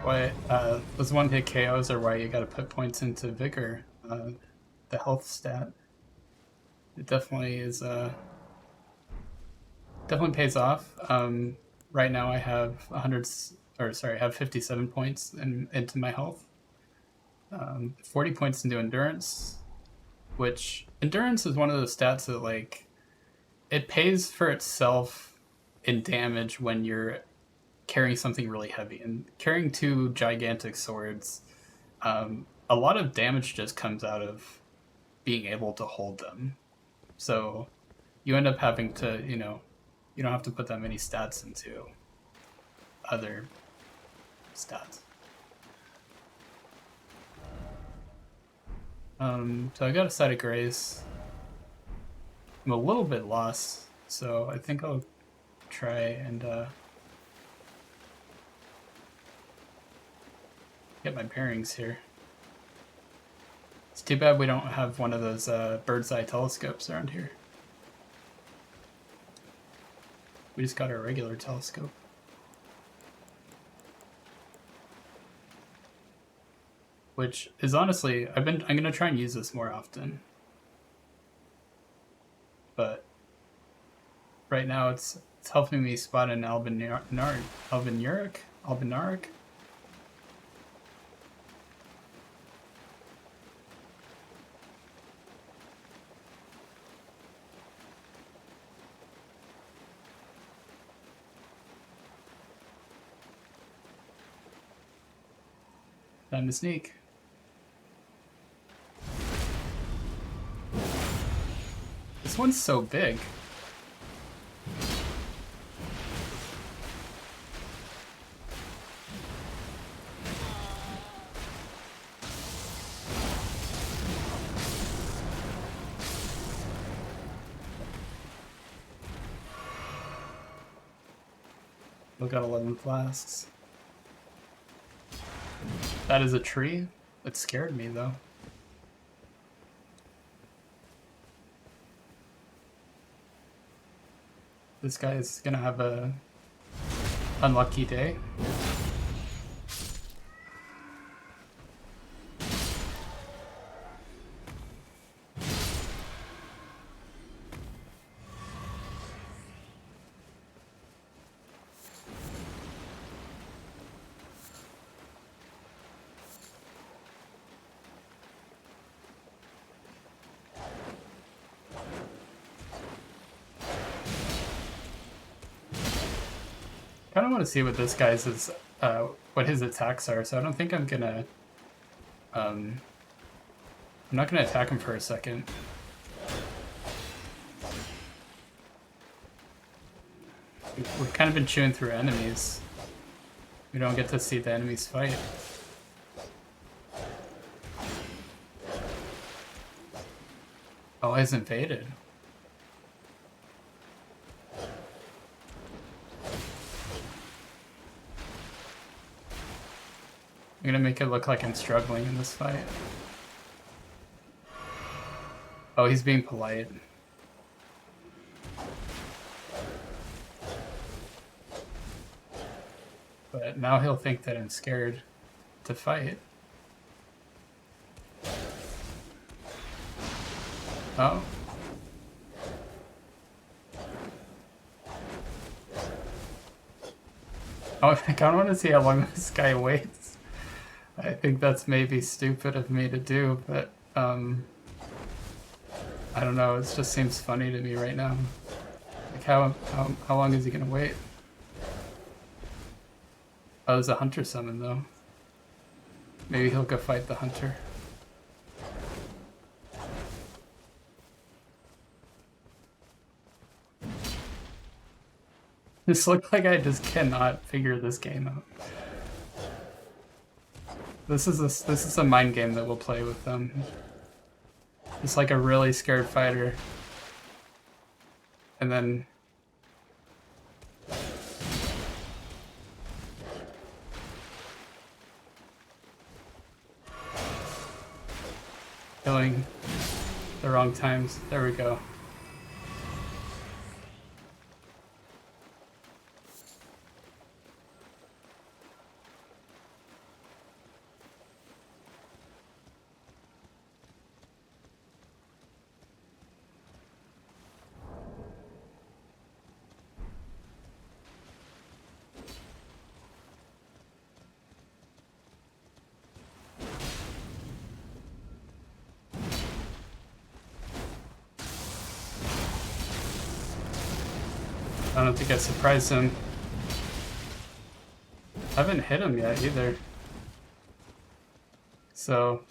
Why those one-hit KOs are why you gotta put points into Vigor, the health stat. It definitely is definitely pays off. Right now I have 100, or sorry, I have 57 points into my health. 40 points into endurance, which endurance is one of those stats that like it pays for itself in damage when you're carrying something really heavy. And carrying two gigantic swords, a lot of damage just comes out of being able to hold them. So you end up having to, you don't have to put that many stats into other stats. So I got a side of grace. I'm a little bit lost, so I think I'll try and get my bearings here. It's too bad we don't have one of those bird's eye telescopes around here. We just got our regular telescope. Which is honestly, I'm gonna try and use this more often. But right now it's helping me spot an albinaric. Time to sneak. This one's so big. Look at 11 flasks. That is a tree? That scared me though. This guy is gonna have a unlucky day. I kind of want to see what this guy's is, what his attacks are. So I don't think I'm gonna. I'm not gonna attack him for a second. We've kind of been chewing through enemies. We don't get to see the enemies fight. Oh, he's invaded. I'm gonna make it look like I'm struggling in this fight. Oh, he's being polite. But now he'll think that I'm scared to fight. Oh. Oh, I kind of want to see how long this guy waits. I think that's maybe stupid of me to do, but I don't know. It just seems funny to me right now. Like how long is he gonna wait? Oh, there's a hunter summon though. Maybe he'll go fight the hunter. This looks like I just cannot figure this game out. This is a mind game that we'll play with them. It's like a really scared fighter. And then killing the wrong times. There we go. I don't think I surprised him. I haven't hit him yet either. So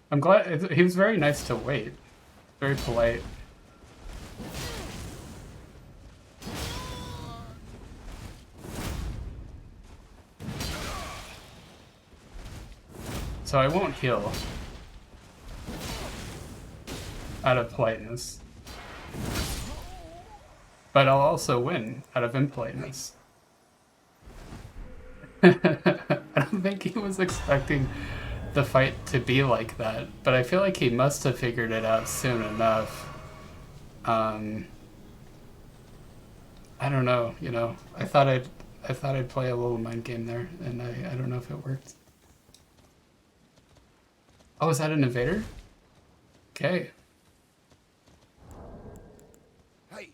I'm glad he was very nice to wait. Very polite. So I won't heal out of politeness. But I'll also win out of impoliteness. I don't think he was expecting the fight to be like that, but I feel like he must have figured it out soon enough. I don't know, you know. I thought I'd play a little mind game there, and I don't know if it worked. Oh, is that an invader? Okay. Hey!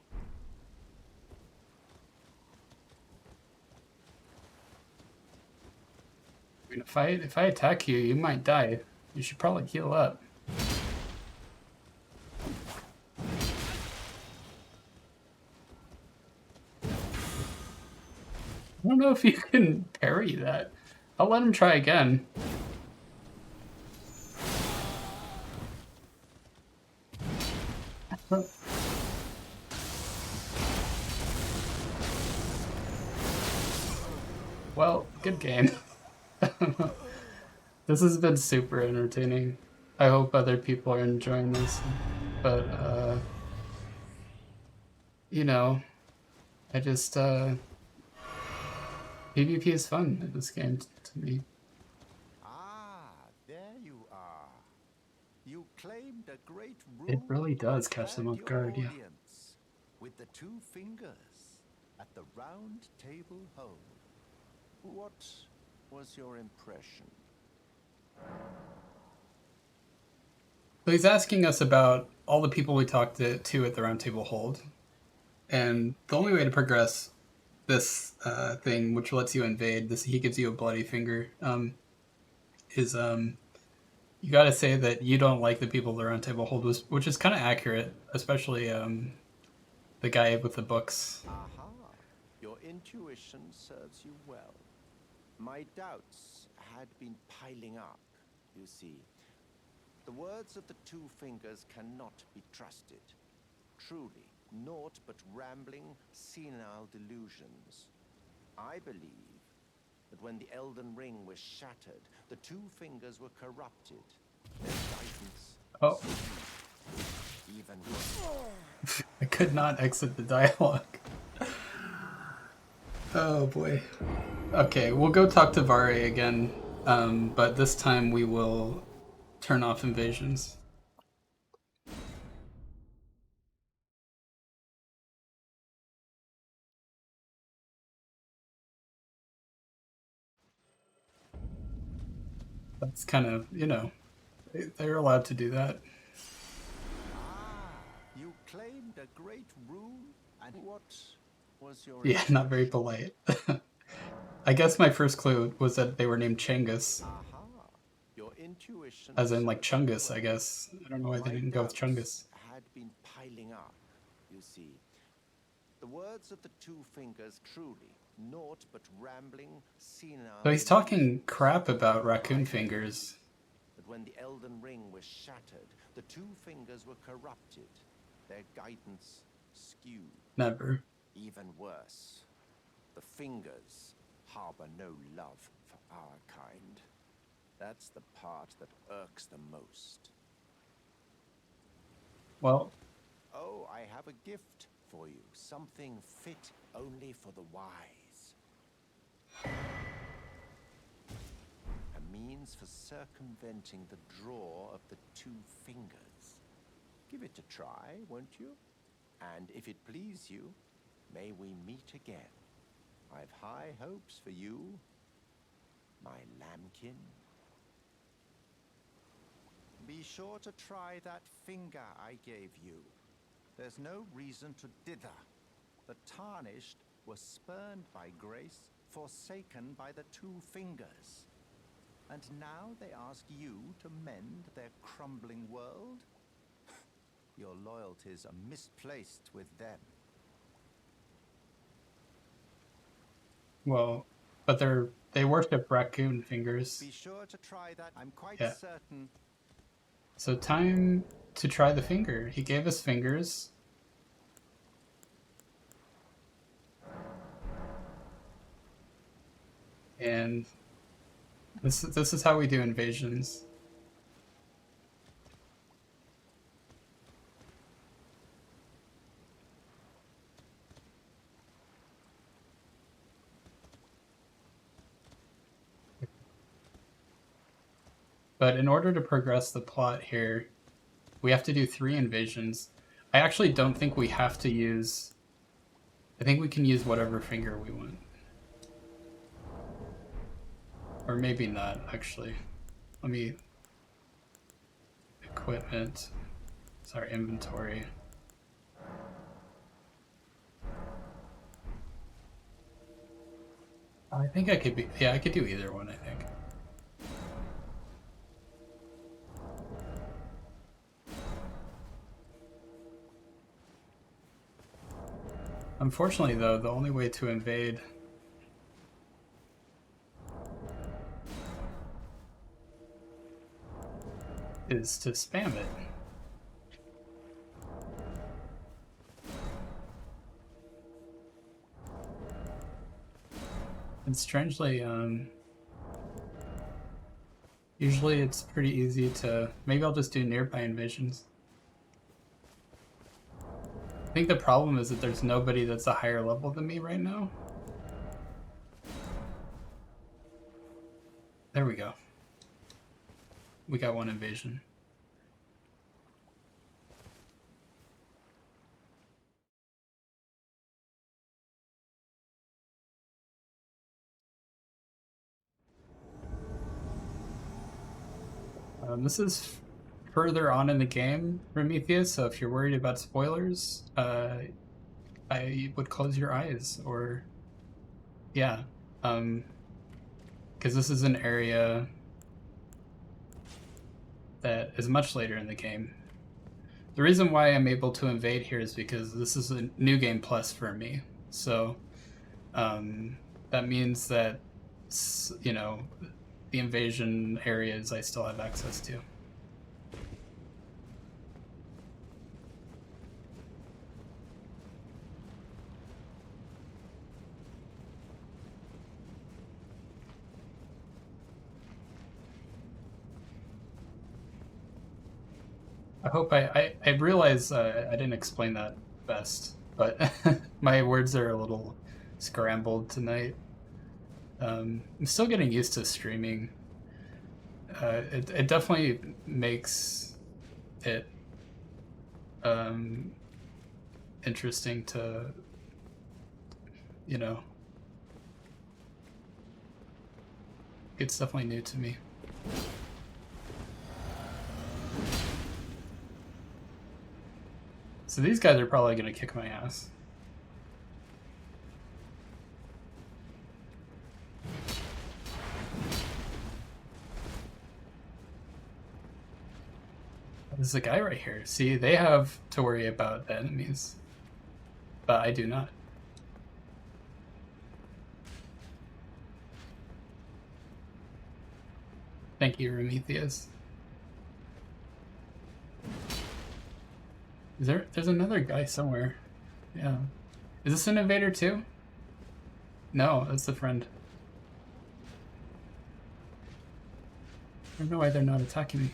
We're gonna fight? If I attack you, you might die. You should probably heal up. I don't know if you can parry that. I'll let him try again. Well, good game. This has been super entertaining. I hope other people are enjoying this. But, you know, I just, PvP is fun in this game to me. Ah, there you are. You claimed a great room. It really does catch them off guard, yeah. With the two fingers at the round table home. What was your impression? So he's asking us about all the people we talked to at the round table hold. And the only way to progress this thing, which lets you invade, he gives you a bloody finger, is you gotta say that you don't like the people the round table hold, which is kind of accurate, especially the guy with the books. Aha, your intuition serves you well. My doubts had been piling up, you see. The words of the two fingers cannot be trusted. Truly, naught but rambling, senile delusions. I believe that when the Elden Ring was shattered, the two fingers were corrupted. Their guidance. Oh. Even I could not exit the dialogue. Oh boy. Okay, we'll go talk to Vare again, but this time we will turn off invasions. That's kind of, you know, they're allowed to do that. Ah, you claimed a great rune, and what was your Yeah, not very polite. I guess my first clue was that they were named Changus, Aha, your intuition as in like served you Chungus, I well. guess. I don't know why they My didn't go with doubts Chungus. had been piling up, you see. The words of the two fingers truly, naught but rambling, senile. So he's talking crap about I Raccoon believed Fingers. that when the Elden Ring was shattered, the two fingers were corrupted, their guidance skewed. Never. Even worse, the fingers harbor no love for our kind. That's the part that irks them most. Well, Oh, I have a gift for you, something fit only for the wise. A means for circumventing the draw of the two fingers. Give it a try, won't you? And if it please you, may we meet again. I've high hopes for you, my lambkin. Be sure to try that finger I gave you. There's no reason to dither. The tarnished were spurned by grace, forsaken by the two fingers. And now they ask you to mend their crumbling world? Your loyalties are misplaced with them. well, but they worship Raccoon Fingers. Be sure to try that. I'm quite Yeah. certain. So time to try the finger. He gave us fingers. And this is how we do invasions. But in order to progress the plot here, we have to do 3 invasions. I actually don't think we have to use... I think we can use whatever finger we want. Or maybe not, actually. Let me... Equipment. Sorry, inventory. I think I could be... Yeah, I could do either one, I think. Unfortunately, though, the only way to invade is to spam it. And strangely, usually it's pretty easy to... Maybe I'll just do nearby invasions. I think the problem is that there's nobody that's a higher level than me right now. There we go. We got 1 invasion. This is further on in the game, Prometheus, so if you're worried about spoilers, I would close your eyes, or... Yeah. Because this is an area that is much later in the game. The reason why I'm able to invade here is because this is a new game plus for me. So that means that, you know, the invasion areas I still have access to. I hope I realize I didn't explain that best, but my words are a little scrambled tonight. I'm still getting used to streaming. It definitely makes it interesting to, you know, it's definitely new to me. So these guys are probably gonna kick my ass. There's a guy right here. See, they have to worry about the enemies, but I do not. Thank you, Prometheus. There's another guy somewhere. Yeah. Is this an invader too? No, that's the friend. I don't know why they're not attacking me.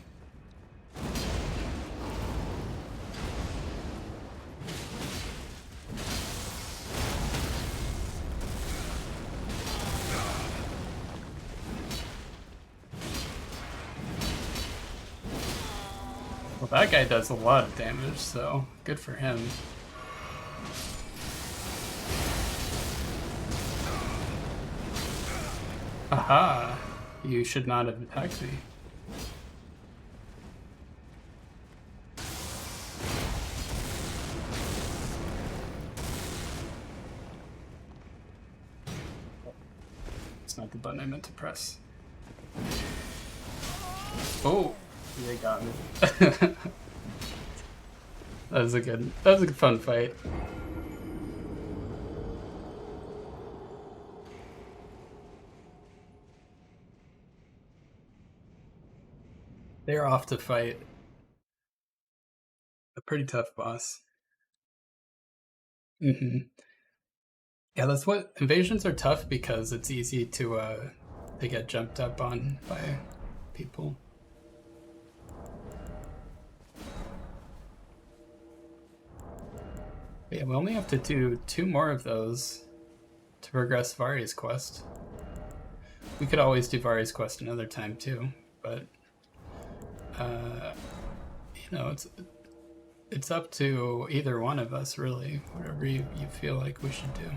Well, that guy does a lot of damage, so good for him. Aha! You should not have attacked me. It's not the button I meant to press. Oh! They got me. That was a good fun fight. They're off to fight a pretty tough boss. Yeah, that's what invasions are tough, because it's easy to get jumped up on by people. But yeah, we only have to do 2 more of those to progress Vari's quest. We could always do Vari's quest another time too, but you know, it's up to either one of us, really. Whatever you feel like we should do.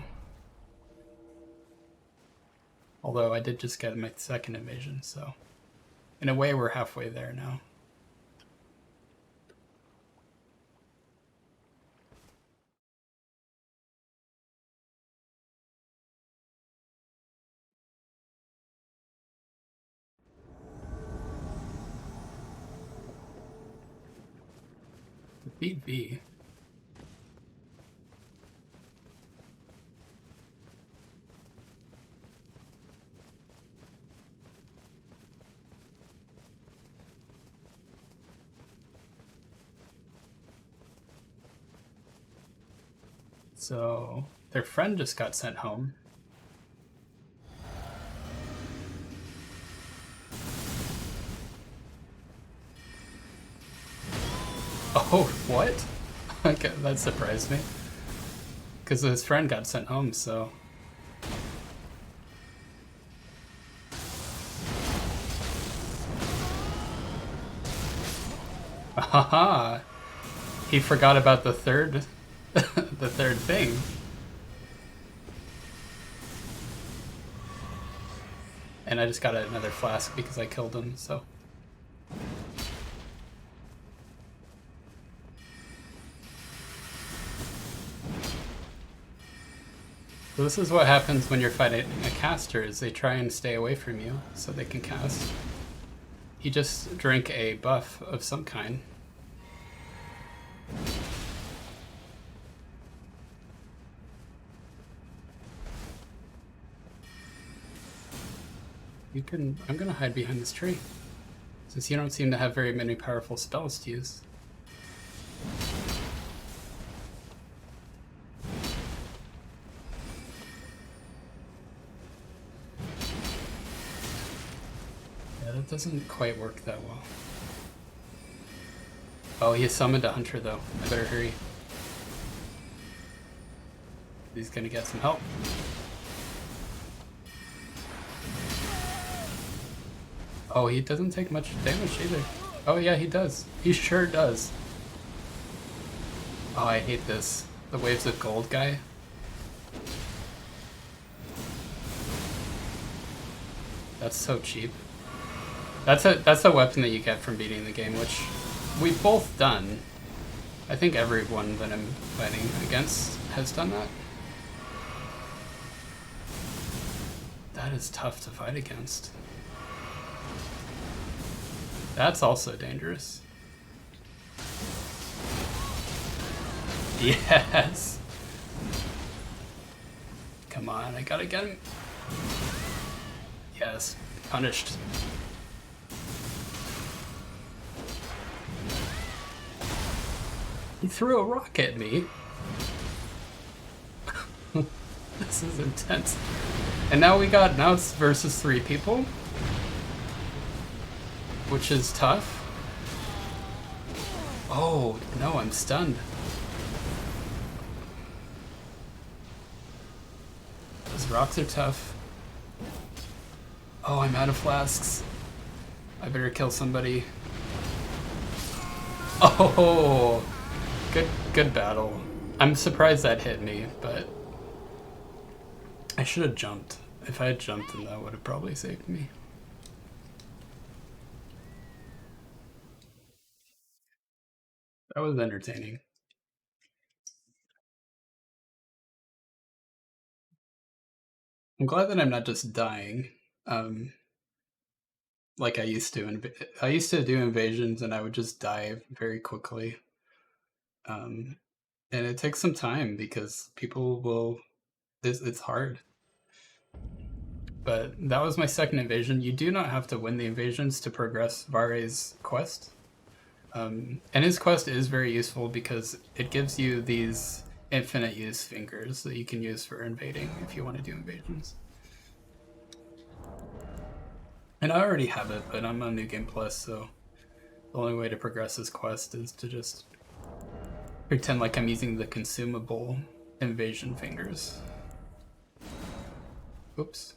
Although I did just get my 2nd invasion, so in a way we're halfway there now. Defeat V. So their friend just got sent home. Oh, what? Okay, that surprised me. Because his friend got sent home, so... Haha! He forgot about the third... the third thing. And I just got another flask because I killed him, so... So this is what happens when you're fighting a caster, is they try and stay away from you so they can cast. He just drank a buff of some kind. I'm gonna hide behind this tree, since you don't seem to have very many powerful spells to use. That doesn't quite work that well. Oh, he summoned a hunter though. I better hurry. He's gonna get some help. Oh, he doesn't take much damage either. Oh yeah, he does. He sure does. Oh, I hate this. The Waves of Gold guy. That's so cheap. That's a weapon that you get from beating the game, which we've both done. I think everyone that I'm fighting against has done that. That is tough to fight against. That's also dangerous. Yes! Come on, I gotta get him. Yes, punished. He threw a rock at me. This is intense. And now it's versus 3 people. Which is tough. Oh, no, I'm stunned. Those rocks are tough. Oh, I'm out of flasks. I better kill somebody. Oh, good battle. I'm surprised that hit me, but I should have jumped. If I had jumped, then that would have probably saved me. That was entertaining. I'm glad that I'm not just dying, like I used to. I used to do invasions, and I would just die very quickly. And it takes some time because people will. It's hard. But that was my second invasion. You do not have to win the invasions to progress Vare's quest. And his quest is very useful because it gives you these infinite use fingers that you can use for invading if you want to do invasions. And I already have it, but I'm on New Game Plus, so the only way to progress his quest is to just pretend like I'm using the consumable invasion fingers. Oops.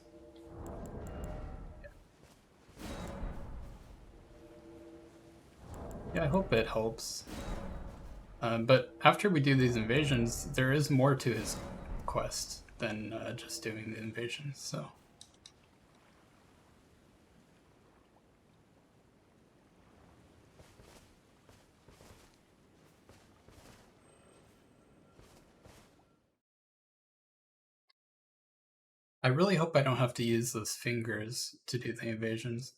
Yeah, I hope it helps. But after we do these invasions, there is more to his quest than just doing the invasions, so. I really hope I don't have to use those fingers to do the invasions.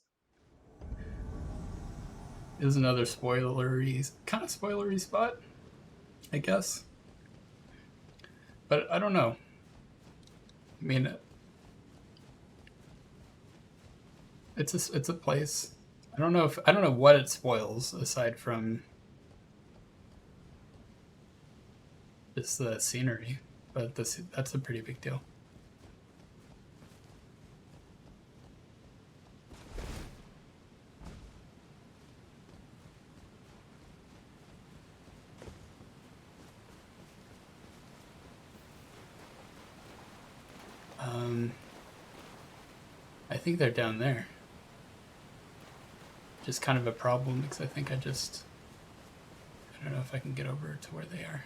Is another spoilery, kind of spoilery spot, I guess. But I don't know. I mean, it's a place. I don't know what it spoils aside from just the scenery, but that's a pretty big deal. I think they're down there. Just kind of a problem because I think I don't know if I can get over to where they are.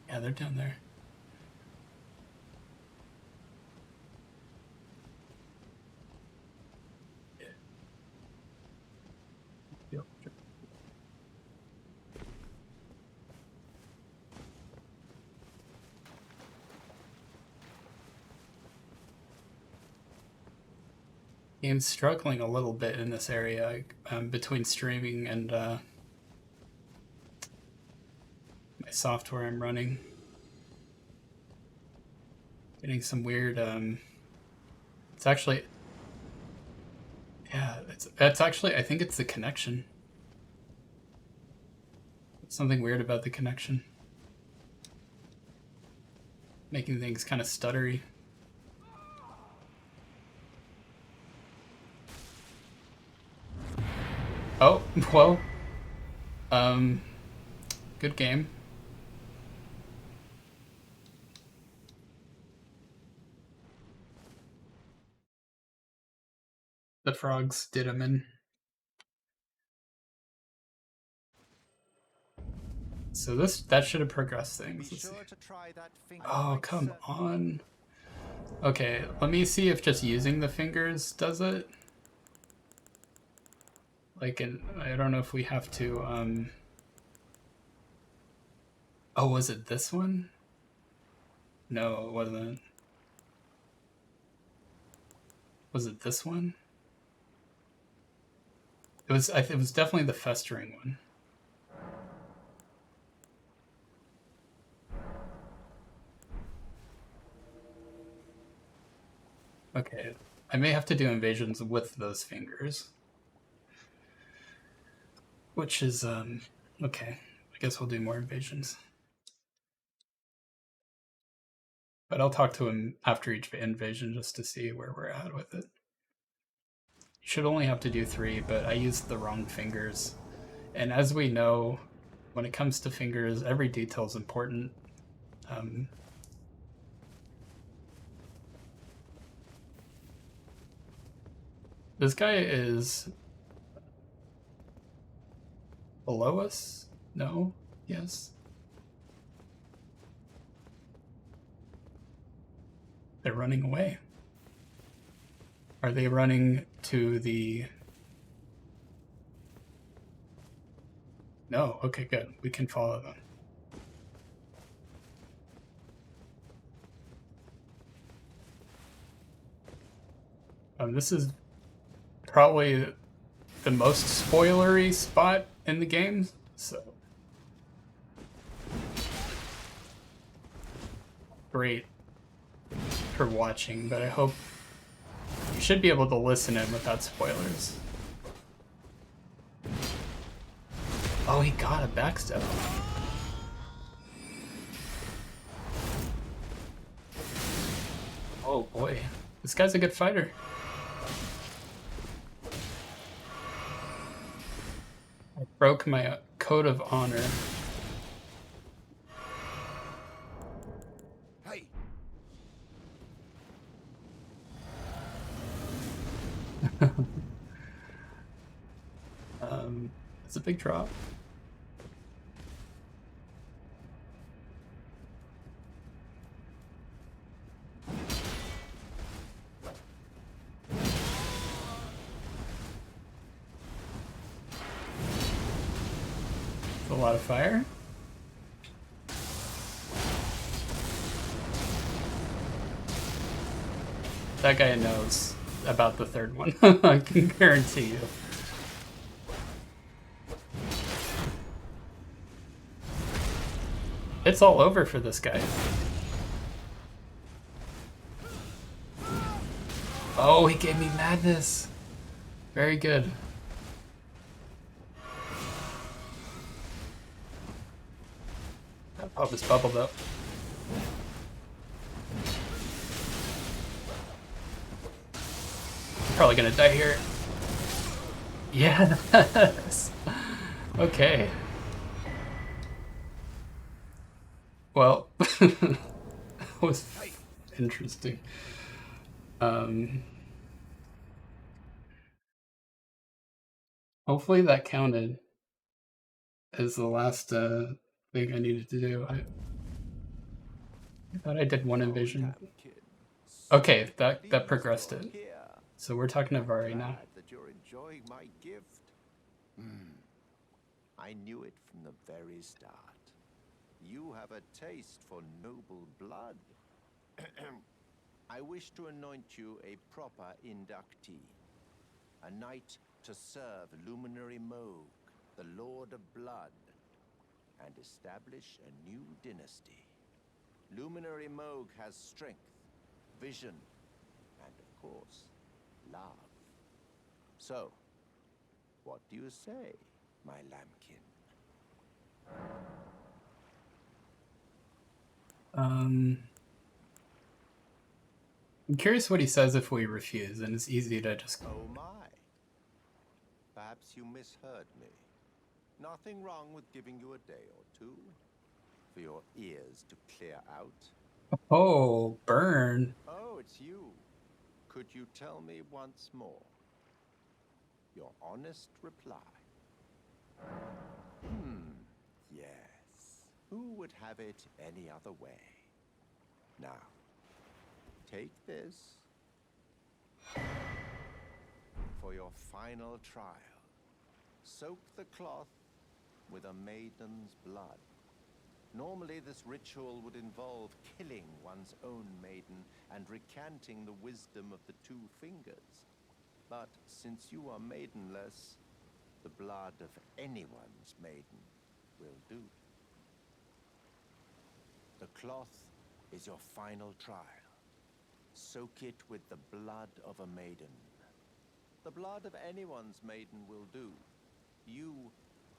Yeah, they're down there. Yep. Game's struggling a little bit in this area between streaming and my software I'm running. Getting some weird. It's actually. Yeah, it's actually. I think it's the connection. Something weird about the connection, making things kind of stuttery. Oh, well, good game. The frogs did him in. So that should have progressed things. Be Let's sure see. to try that finger Oh, right come circle. on. Okay, let me see if just using the fingers does it. Like, I don't know if we have to, Oh, was it this one? No, it wasn't. Was it this one? It was, it was definitely the festering one. Okay, I may have to do invasions with those fingers. Which is, okay. I guess we'll do more invasions. But I'll talk to him after each invasion just to see where we're at with it. You should only have to do 3, but I used the wrong fingers. And as we know, when it comes to fingers, every detail is important. This guy is below us? No? Yes? They're running away. Are they running to the... No, okay, good. We can follow them. This is probably the most spoilery spot in the game, so... Great for watching, but I hope you should be able to listen in without spoilers. Oh, he got a backstep. Oh boy, this guy's a good fighter. I broke my code of honor. Hey! It's a big drop. A lot of fire. That guy knows about the third one. I can guarantee you. It's all over for this guy. Oh, he gave me madness. Very good. That pop is bubbled up. Probably gonna die here. Yes. Okay. Well, that was interesting. Hopefully that counted as the last thing I needed to do. I thought I did one invasion. Okay, that progressed it. So we're talking to Vari now. That you're enjoying my gift. I knew it from the very start. You have a taste for noble blood. I wish to anoint you a proper inductee, a knight to serve Luminary Moog, the Lord of Blood, and establish a new dynasty. Luminary Moog has strength, vision, and of course, love. So, what do you say, my lambkin? I'm curious what he says if we refuse, and it's easy to just... Oh my. Perhaps you misheard me. Nothing wrong with giving you a day or two for your ears to clear out. Oh, burn. Oh, it's you. Could you tell me once more? your honest reply. Yes. Who would have it any other way? Now, take this for your final trial. Soak the cloth with a maiden's blood. Normally, this ritual would involve killing one's own maiden and recanting the wisdom of the two fingers. But since you are maidenless, the blood of anyone's maiden will do. The cloth is your final trial. Soak it with the blood of a maiden. The blood of anyone's maiden will do. You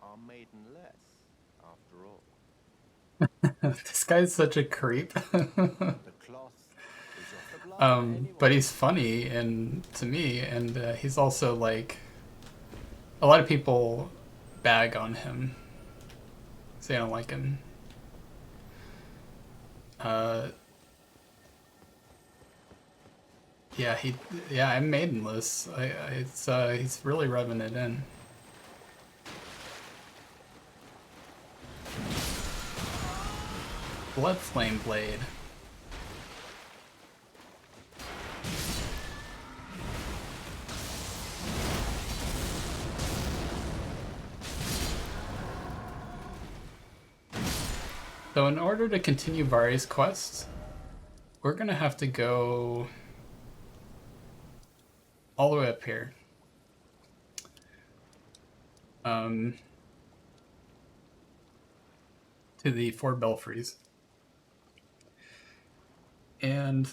are maidenless, after all. This guy's such a creep. The cloth is your the blood of anyone. But he's funny and to me, and he's also like a lot of people bag on him, say I don't like him. Yeah, I'm maidenless. He's really rubbing it in. Blood Flame Blade. So in order to continue Vari's quests, we're gonna have to go all the way up here. To the 4 belfries. And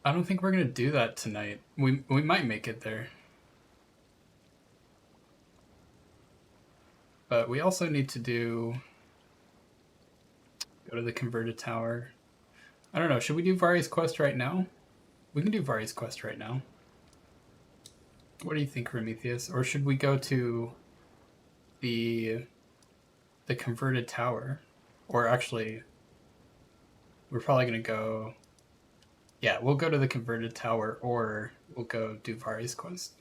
I don't think we're gonna do that tonight. We might make it there. But we also need to go to the converted tower. I don't know, should we do Vari's quest right now? We can do Vari's quest right now. What do you think, Prometheus? Or should we go to the converted tower? Or actually, we're probably gonna go... Yeah, we'll go to the converted tower, or we'll go do Vari's quest.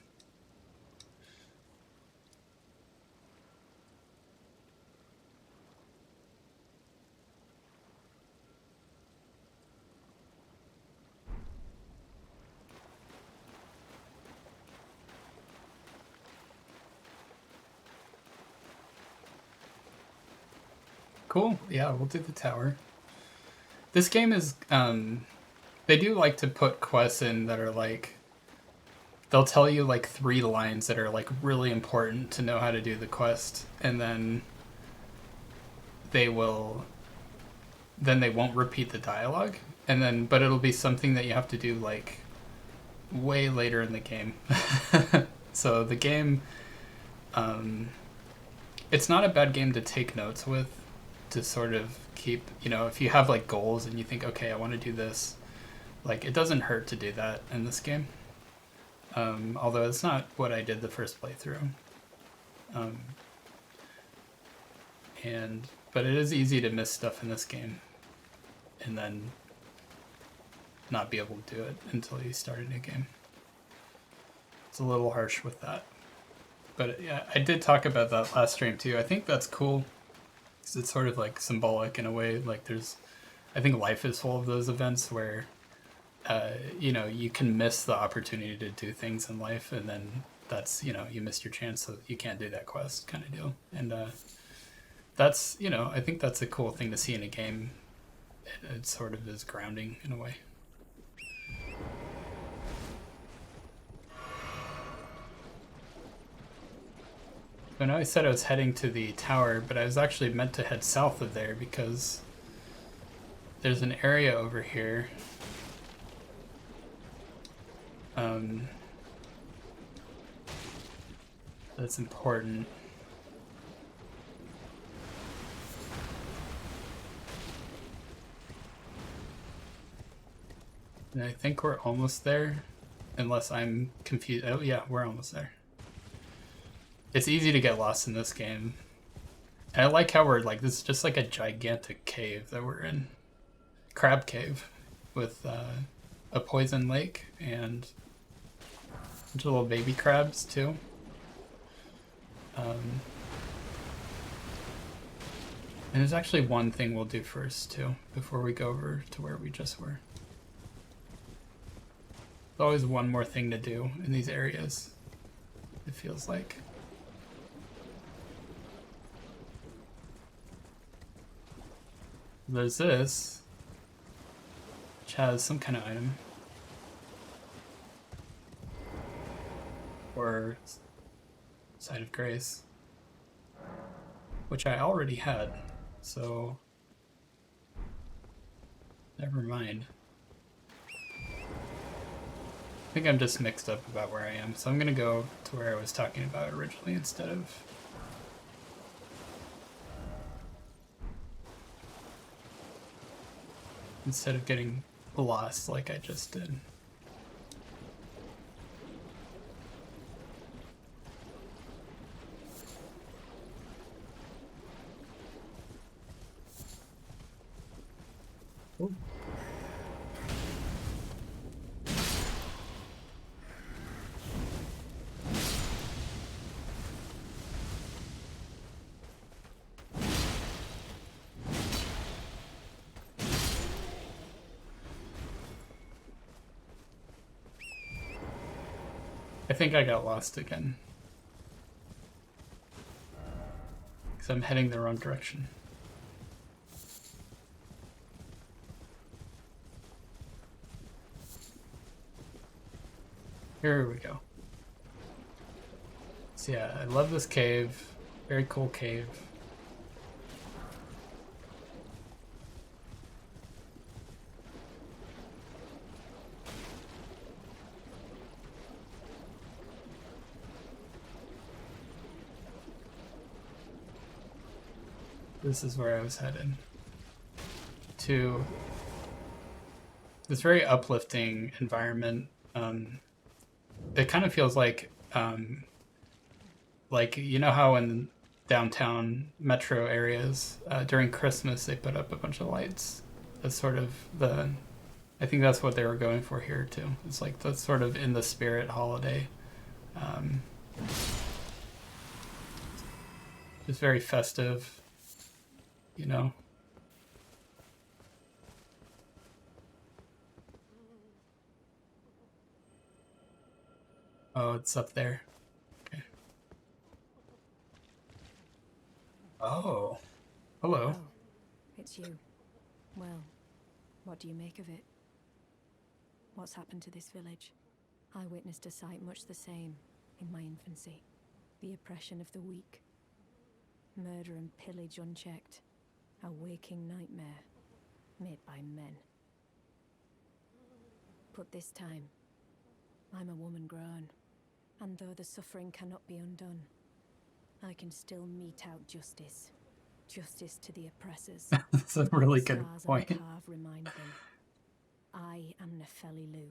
Cool. Yeah, we'll do the tower. This game is, they do like to put quests in that are like, they'll tell you like 3 lines that are like really important to know how to do the quest, and then they won't repeat the dialogue, and then, but it'll be something that you have to do like way later in the game. So the game, it's not a bad game to take notes with, to sort of keep, you know, if you have like goals and you think, okay, I want to do this, like it doesn't hurt to do that in this game. Although it's not what I did the first playthrough. But it is easy to miss stuff in this game and then not be able to do it until you start a new game. It's a little harsh with that. But yeah, I did talk about that last stream too. I think that's cool. It's sort of like symbolic in a way. Like I think life is full of those events where, you know, you can miss the opportunity to do things in life, and then that's, you know, you missed your chance, so you can't do that quest kind of deal. And that's, you know, I think that's a cool thing to see in a game. It sort of is grounding in a way. I know I said I was heading to the tower, but I was actually meant to head south of there because there's an area over here. That's important. And I think we're almost there, unless I'm confused. Oh yeah, we're almost there. It's easy to get lost in this game. And I like how we're like, this is just like a gigantic cave that we're in. Crab cave with a poison lake and bunch of little baby crabs too. And there's actually one thing we'll do first too, before we go over to where we just were. There's always one more thing to do in these areas, it feels like. There's this, which has some kind of item. Or Site of Grace, which I already had, so never mind. I think I'm just mixed up about where I am, so I'm gonna go to where I was talking about originally instead of getting lost like I just did. Ooh. I think I got lost again. Because I'm heading the wrong direction. Here we go. So yeah, I love this cave. Very cool cave. This is where I was headed. To this very uplifting environment. It kind of feels like you know how in downtown metro areas during Christmas they put up a bunch of lights. That's sort of I think that's what they were going for here too. It's like that's sort of in the spirit holiday. Just very festive, you know. Oh, it's up there. Okay. Oh. Hello. Oh, it's you. Well, what do you make of it? What's happened to this village? I witnessed a sight much the same in my infancy. The oppression of the weak. Murder and pillage unchecked. A waking nightmare made by men. But this time, I'm a woman grown. And though the suffering cannot be undone, I can still mete out justice. Justice to the oppressors. That's a really The good scars point. I carve remind them. I am Nefeli Lu,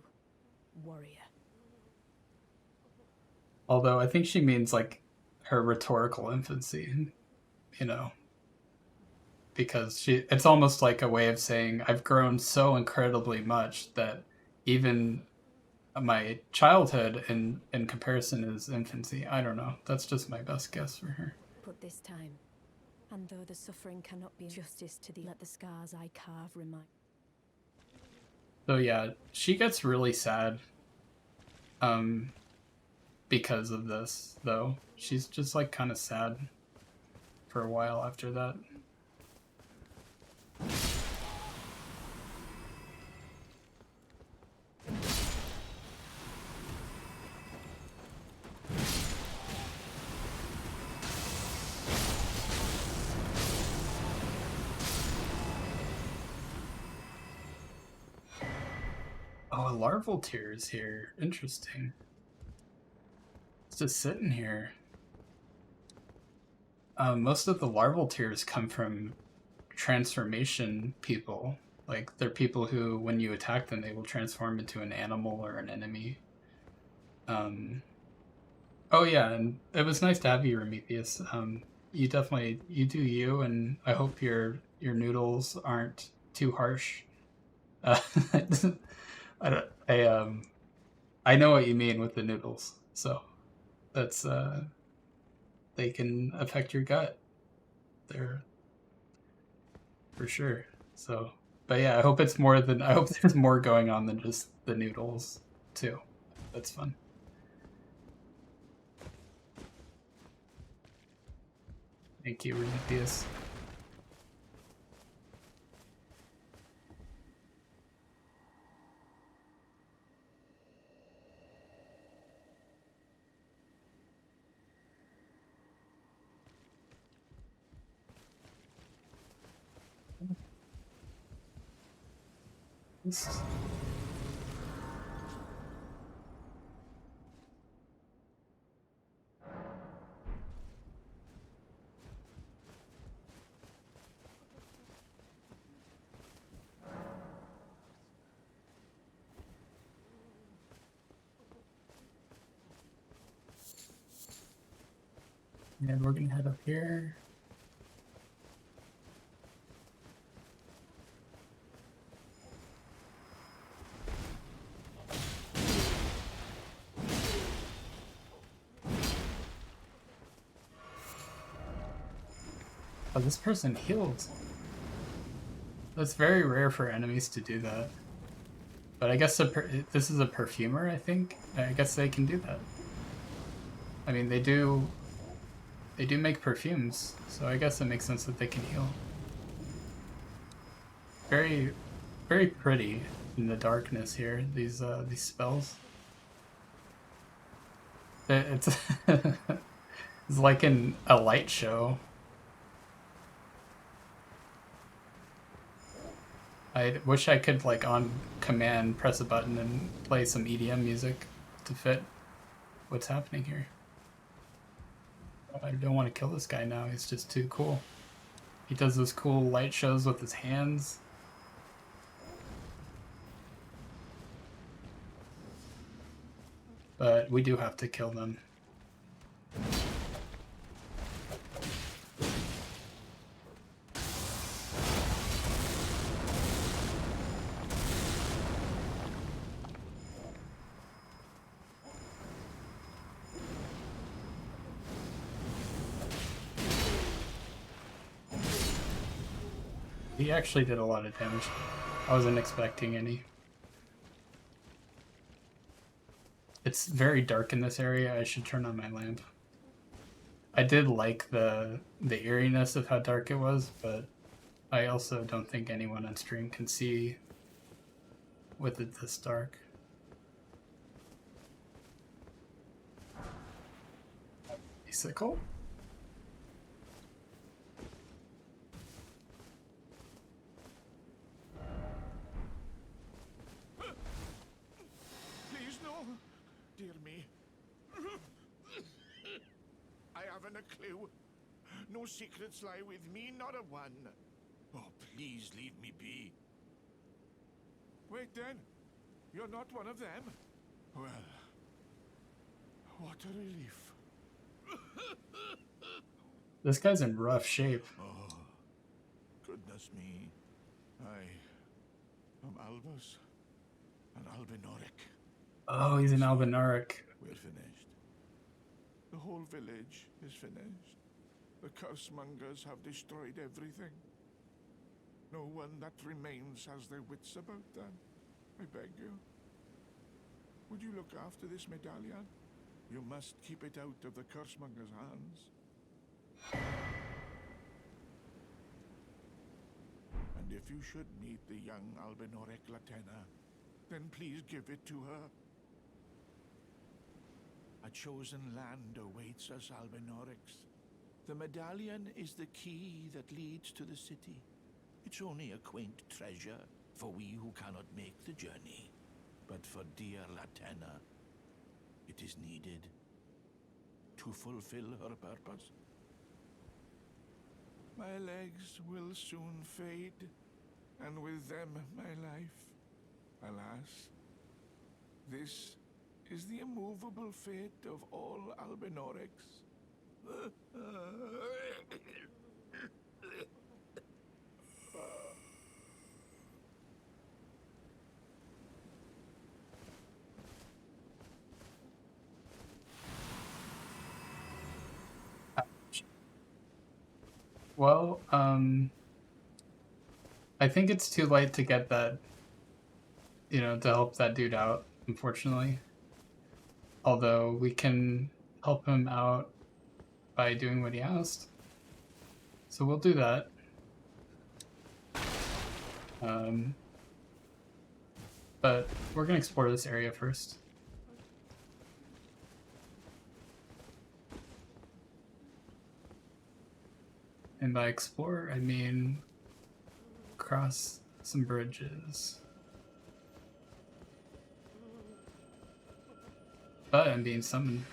warrior. Although I think she means like her rhetorical infancy, you know, because it's almost like a way of saying I've grown so incredibly much that even my childhood in comparison is infancy. I don't know. That's just my best guess for her. But this time, and though the suffering cannot be justice to the let the scars I carve remind. So yeah, she gets really sad because of this, though. She's just like kind of sad for a while after that. Oh, a larval tear is here. Interesting. It's just sitting here. Most of the larval tears come from transformation people. Like, they're people who, when you attack them, they will transform into an animal or an enemy. Oh yeah, and it was nice to have you, Prometheus. You do you, and I hope your noodles aren't too harsh. I I know what you mean with the noodles. So that's they can affect your gut. They're for sure. So, but yeah, I hope it's more than I hope there's more going on than just the noodles too. That's fun. Thank you, Renithius. This- And we're gonna head up here. Oh, this person healed. That's very rare for enemies to do that. But I guess this is a perfumer, I think. I guess they can do that. I mean, they do make perfumes, so I guess it makes sense that they can heal. Very, very pretty in the darkness here. These spells. It's it's like in a light show. I wish I could like on command press a button and play some EDM music to fit what's happening here. I don't want to kill this guy now. He's just too cool. He does those cool light shows with his hands. But we do have to kill them. He actually did a lot of damage. I wasn't expecting any. It's very dark in this area. I should turn on my lamp. I did like the eeriness of how dark it was, but I also don't think anyone on stream can see with it this dark. Sickle? Please, no. Dear me. I haven't a clue. No secrets lie with me, not a one. Oh, please leave me be. Wait then. You're not one of them? Well, what a relief. This guy's in rough shape. Oh, goodness me. I am Albus, an Albinoric. Oh, he's an Albinaric. We're finished. The whole village is finished. The cursemongers have destroyed everything. No one that remains has their wits about them. I beg you. Would you look after this medallion? You must keep it out of the cursemongers' hands. And if you should meet the young Albinoric Latena, then please give it to her. A chosen land awaits us, Albinorics. The medallion is the key that leads to the city. It's only a quaint treasure for we who cannot make the journey. But for dear Latena, it is needed to fulfill her purpose. My legs will soon fade, and with them my life. Alas, this is the immovable fate of all Albinorics. well, I think it's too late to get that, to help that dude out, unfortunately. Although we can help him out by doing what he asked. So we'll do that. But we're going to explore this area first. And by explore, I mean cross some bridges. But I'm being summoned.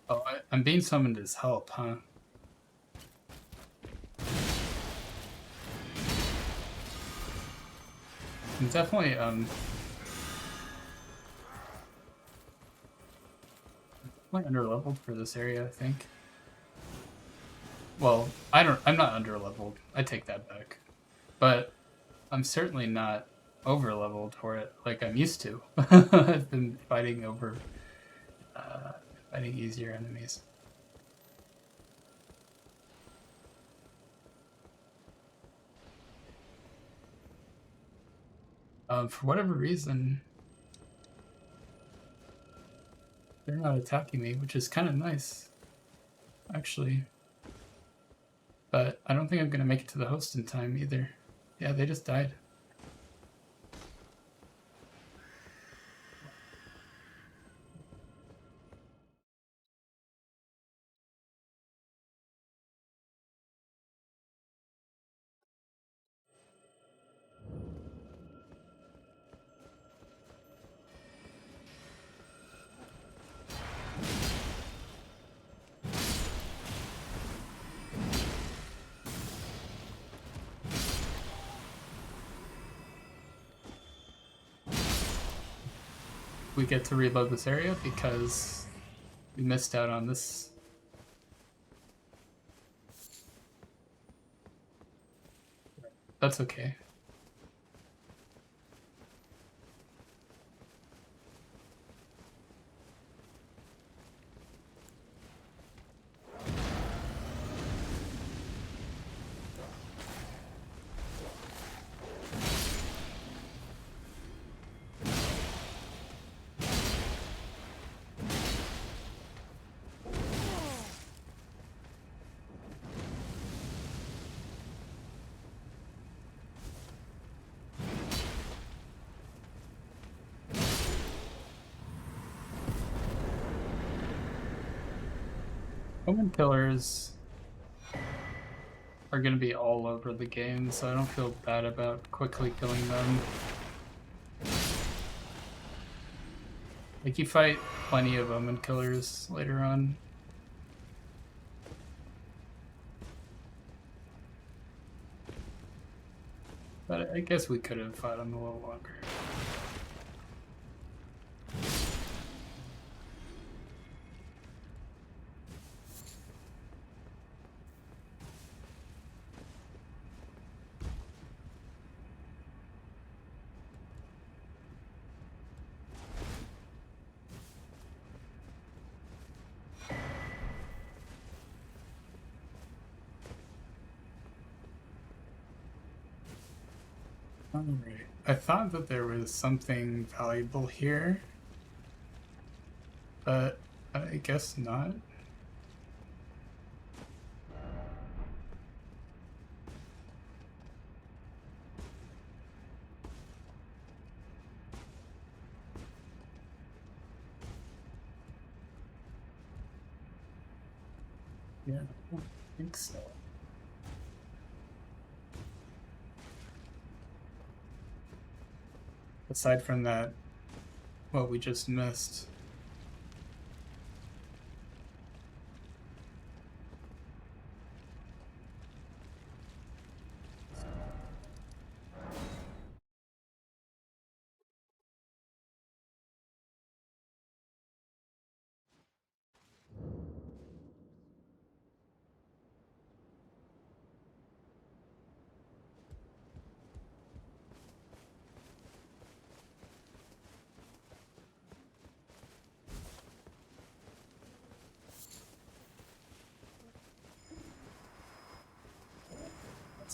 Oh, I'm being summoned as help, huh? I'm definitely underleveled for this area, I think. Well, I'm not underleveled. I take that back. But I'm certainly not overleveled for it like I'm used to. I've been fighting easier enemies. For whatever reason, they're not attacking me, which is kind of nice, actually. But I don't think I'm going to make it to the host in time either. Yeah, they just died. We get to reload this area because we missed out on this. That's okay. Woman killers are going to be all over the game, so I don't feel bad about quickly killing them. Like, you fight plenty of woman killers later on. But I guess we could have fought them a little longer. Alright. I thought that there was something valuable here, but I guess not. Yeah, I don't think so. Aside from that, what we just missed.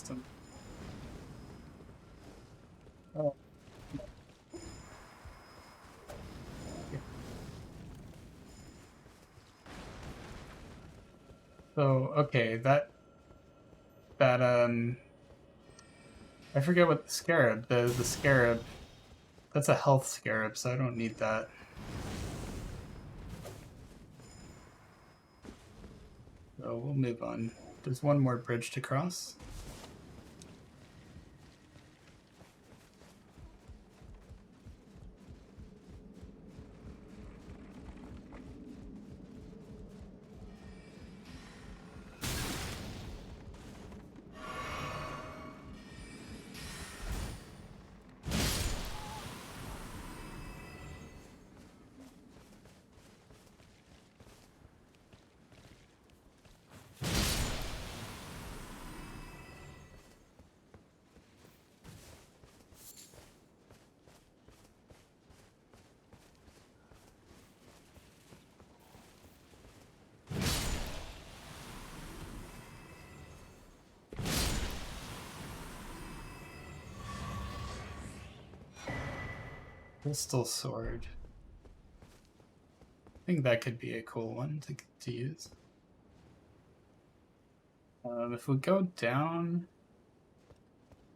system. Oh. Yeah. So okay, that I forget what the scarab. The scarab, that's a health scarab, so I don't need that. So we'll move on. There's one more bridge to cross. Crystal sword. I think that could be a cool one to use. If we go down,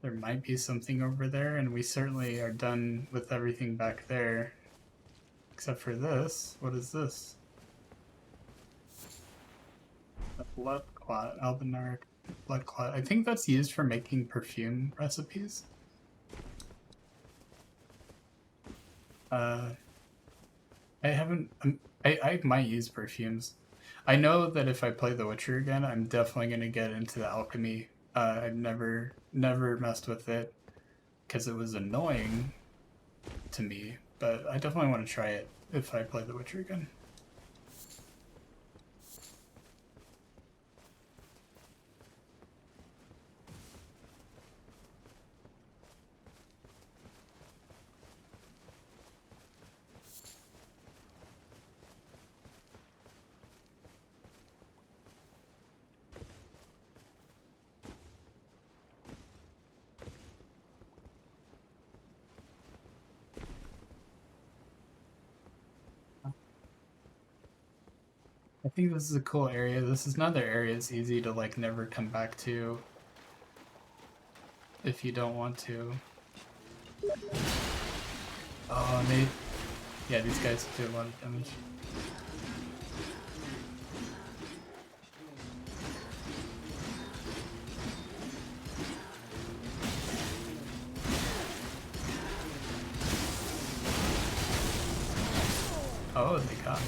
there might be something over there, and we certainly are done with everything back there. Except for this. What is this? A blood clot, albinaric blood clot. I think that's used for making perfume recipes. I haven't. I might use perfumes. I know that if I play The Witcher again, I'm definitely gonna get into the alchemy. I've never messed with it because it was annoying to me, but I definitely want to try it if I play The Witcher again. I think this is a cool area. This is another area it's easy to like never come back to if you don't want to. Oh, and yeah, these guys do a lot of damage. Oh, they got me.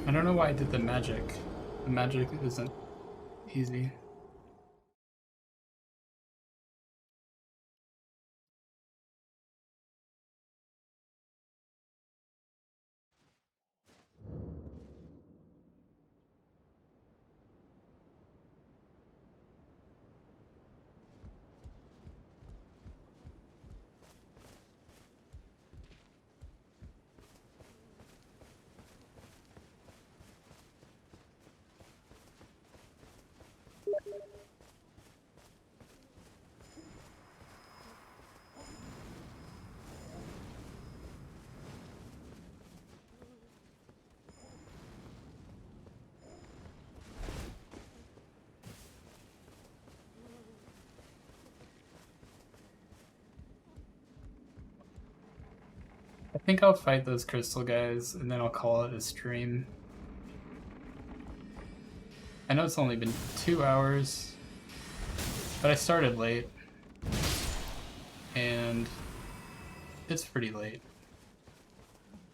I don't know why I did the magic. The magic isn't easy. I think I'll fight those crystal guys and then I'll call it a stream. I know it's only been 2 hours, but I started late. And it's pretty late.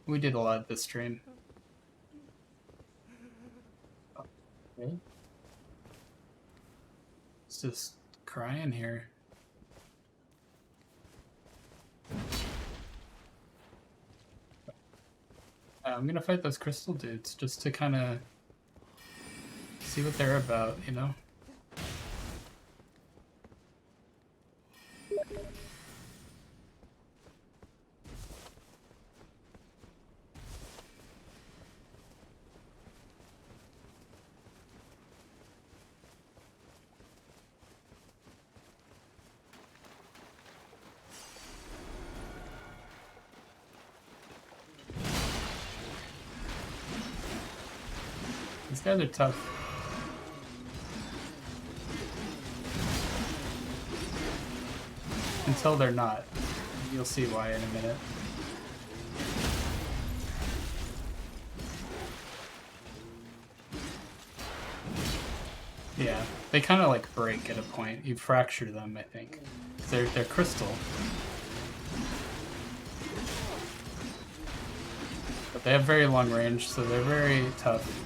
We did a lot this stream. Okay. It's just crying here. I'm gonna fight those crystal dudes just to kind of see what they're about, you know? guys are tough. Until they're not. You'll see why in a minute. Yeah, they kind of like break at a point. You fracture them, I think. They're crystal. But they have very long range, so they're very tough.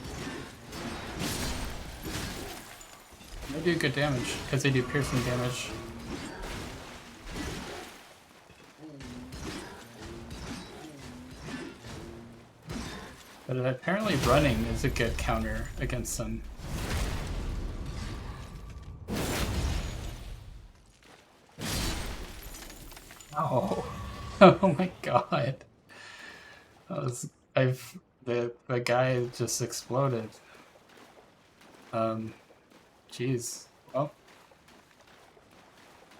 They do good damage, because they do piercing damage. But apparently running is a good counter against them. Oh, oh my god. The guy just exploded. Jeez. Well,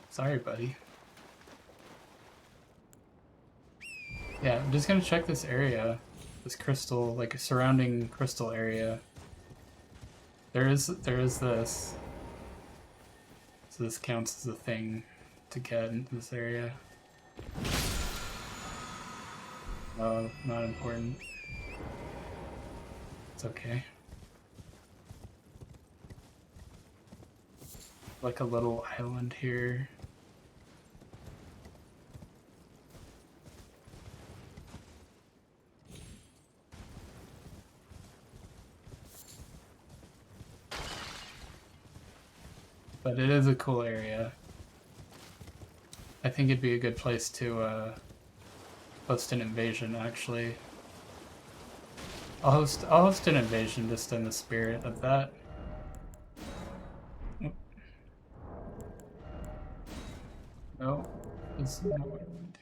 sorry, buddy. Yeah, I'm just gonna check this area, this crystal, like a surrounding crystal area. There is this. So this counts as a thing to get into this area. Not important. It's okay. Like a little island here. But it is a cool area. I think it'd be a good place to host an invasion, actually. I'll host an invasion just in the spirit of that. No, it's not what I want.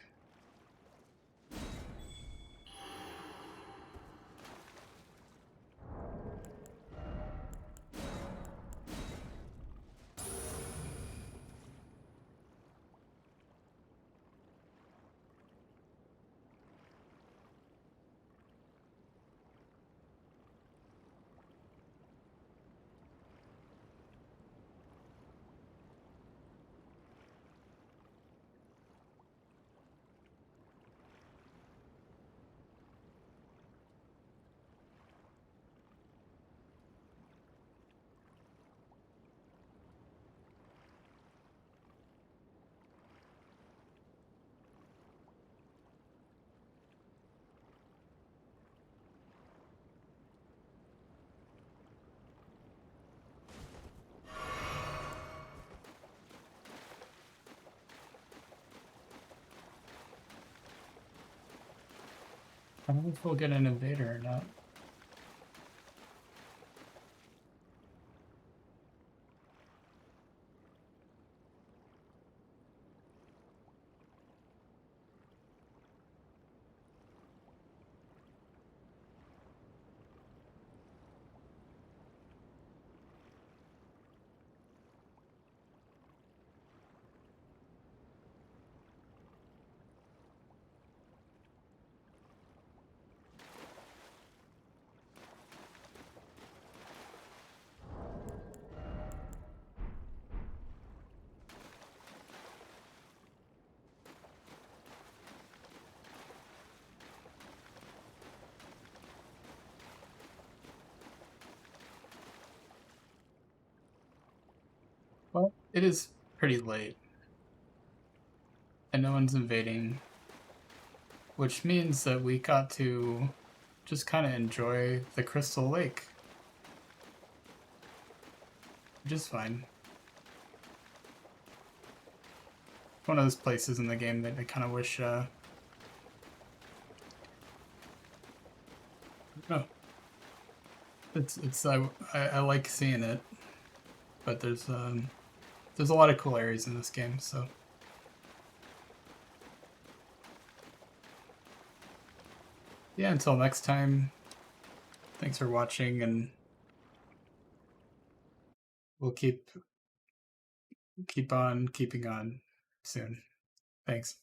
I don't know if we'll get an invader or not. Well, it is pretty late. And no one's invading. Which means that we got to just kind of enjoy the Crystal Lake. Which is fine. One of those places in the game that I kind of wish, no. I like seeing it. But there's a lot of cool areas in this game, so. Yeah, until next time, thanks for watching, and we'll keep on keeping on soon. Thanks.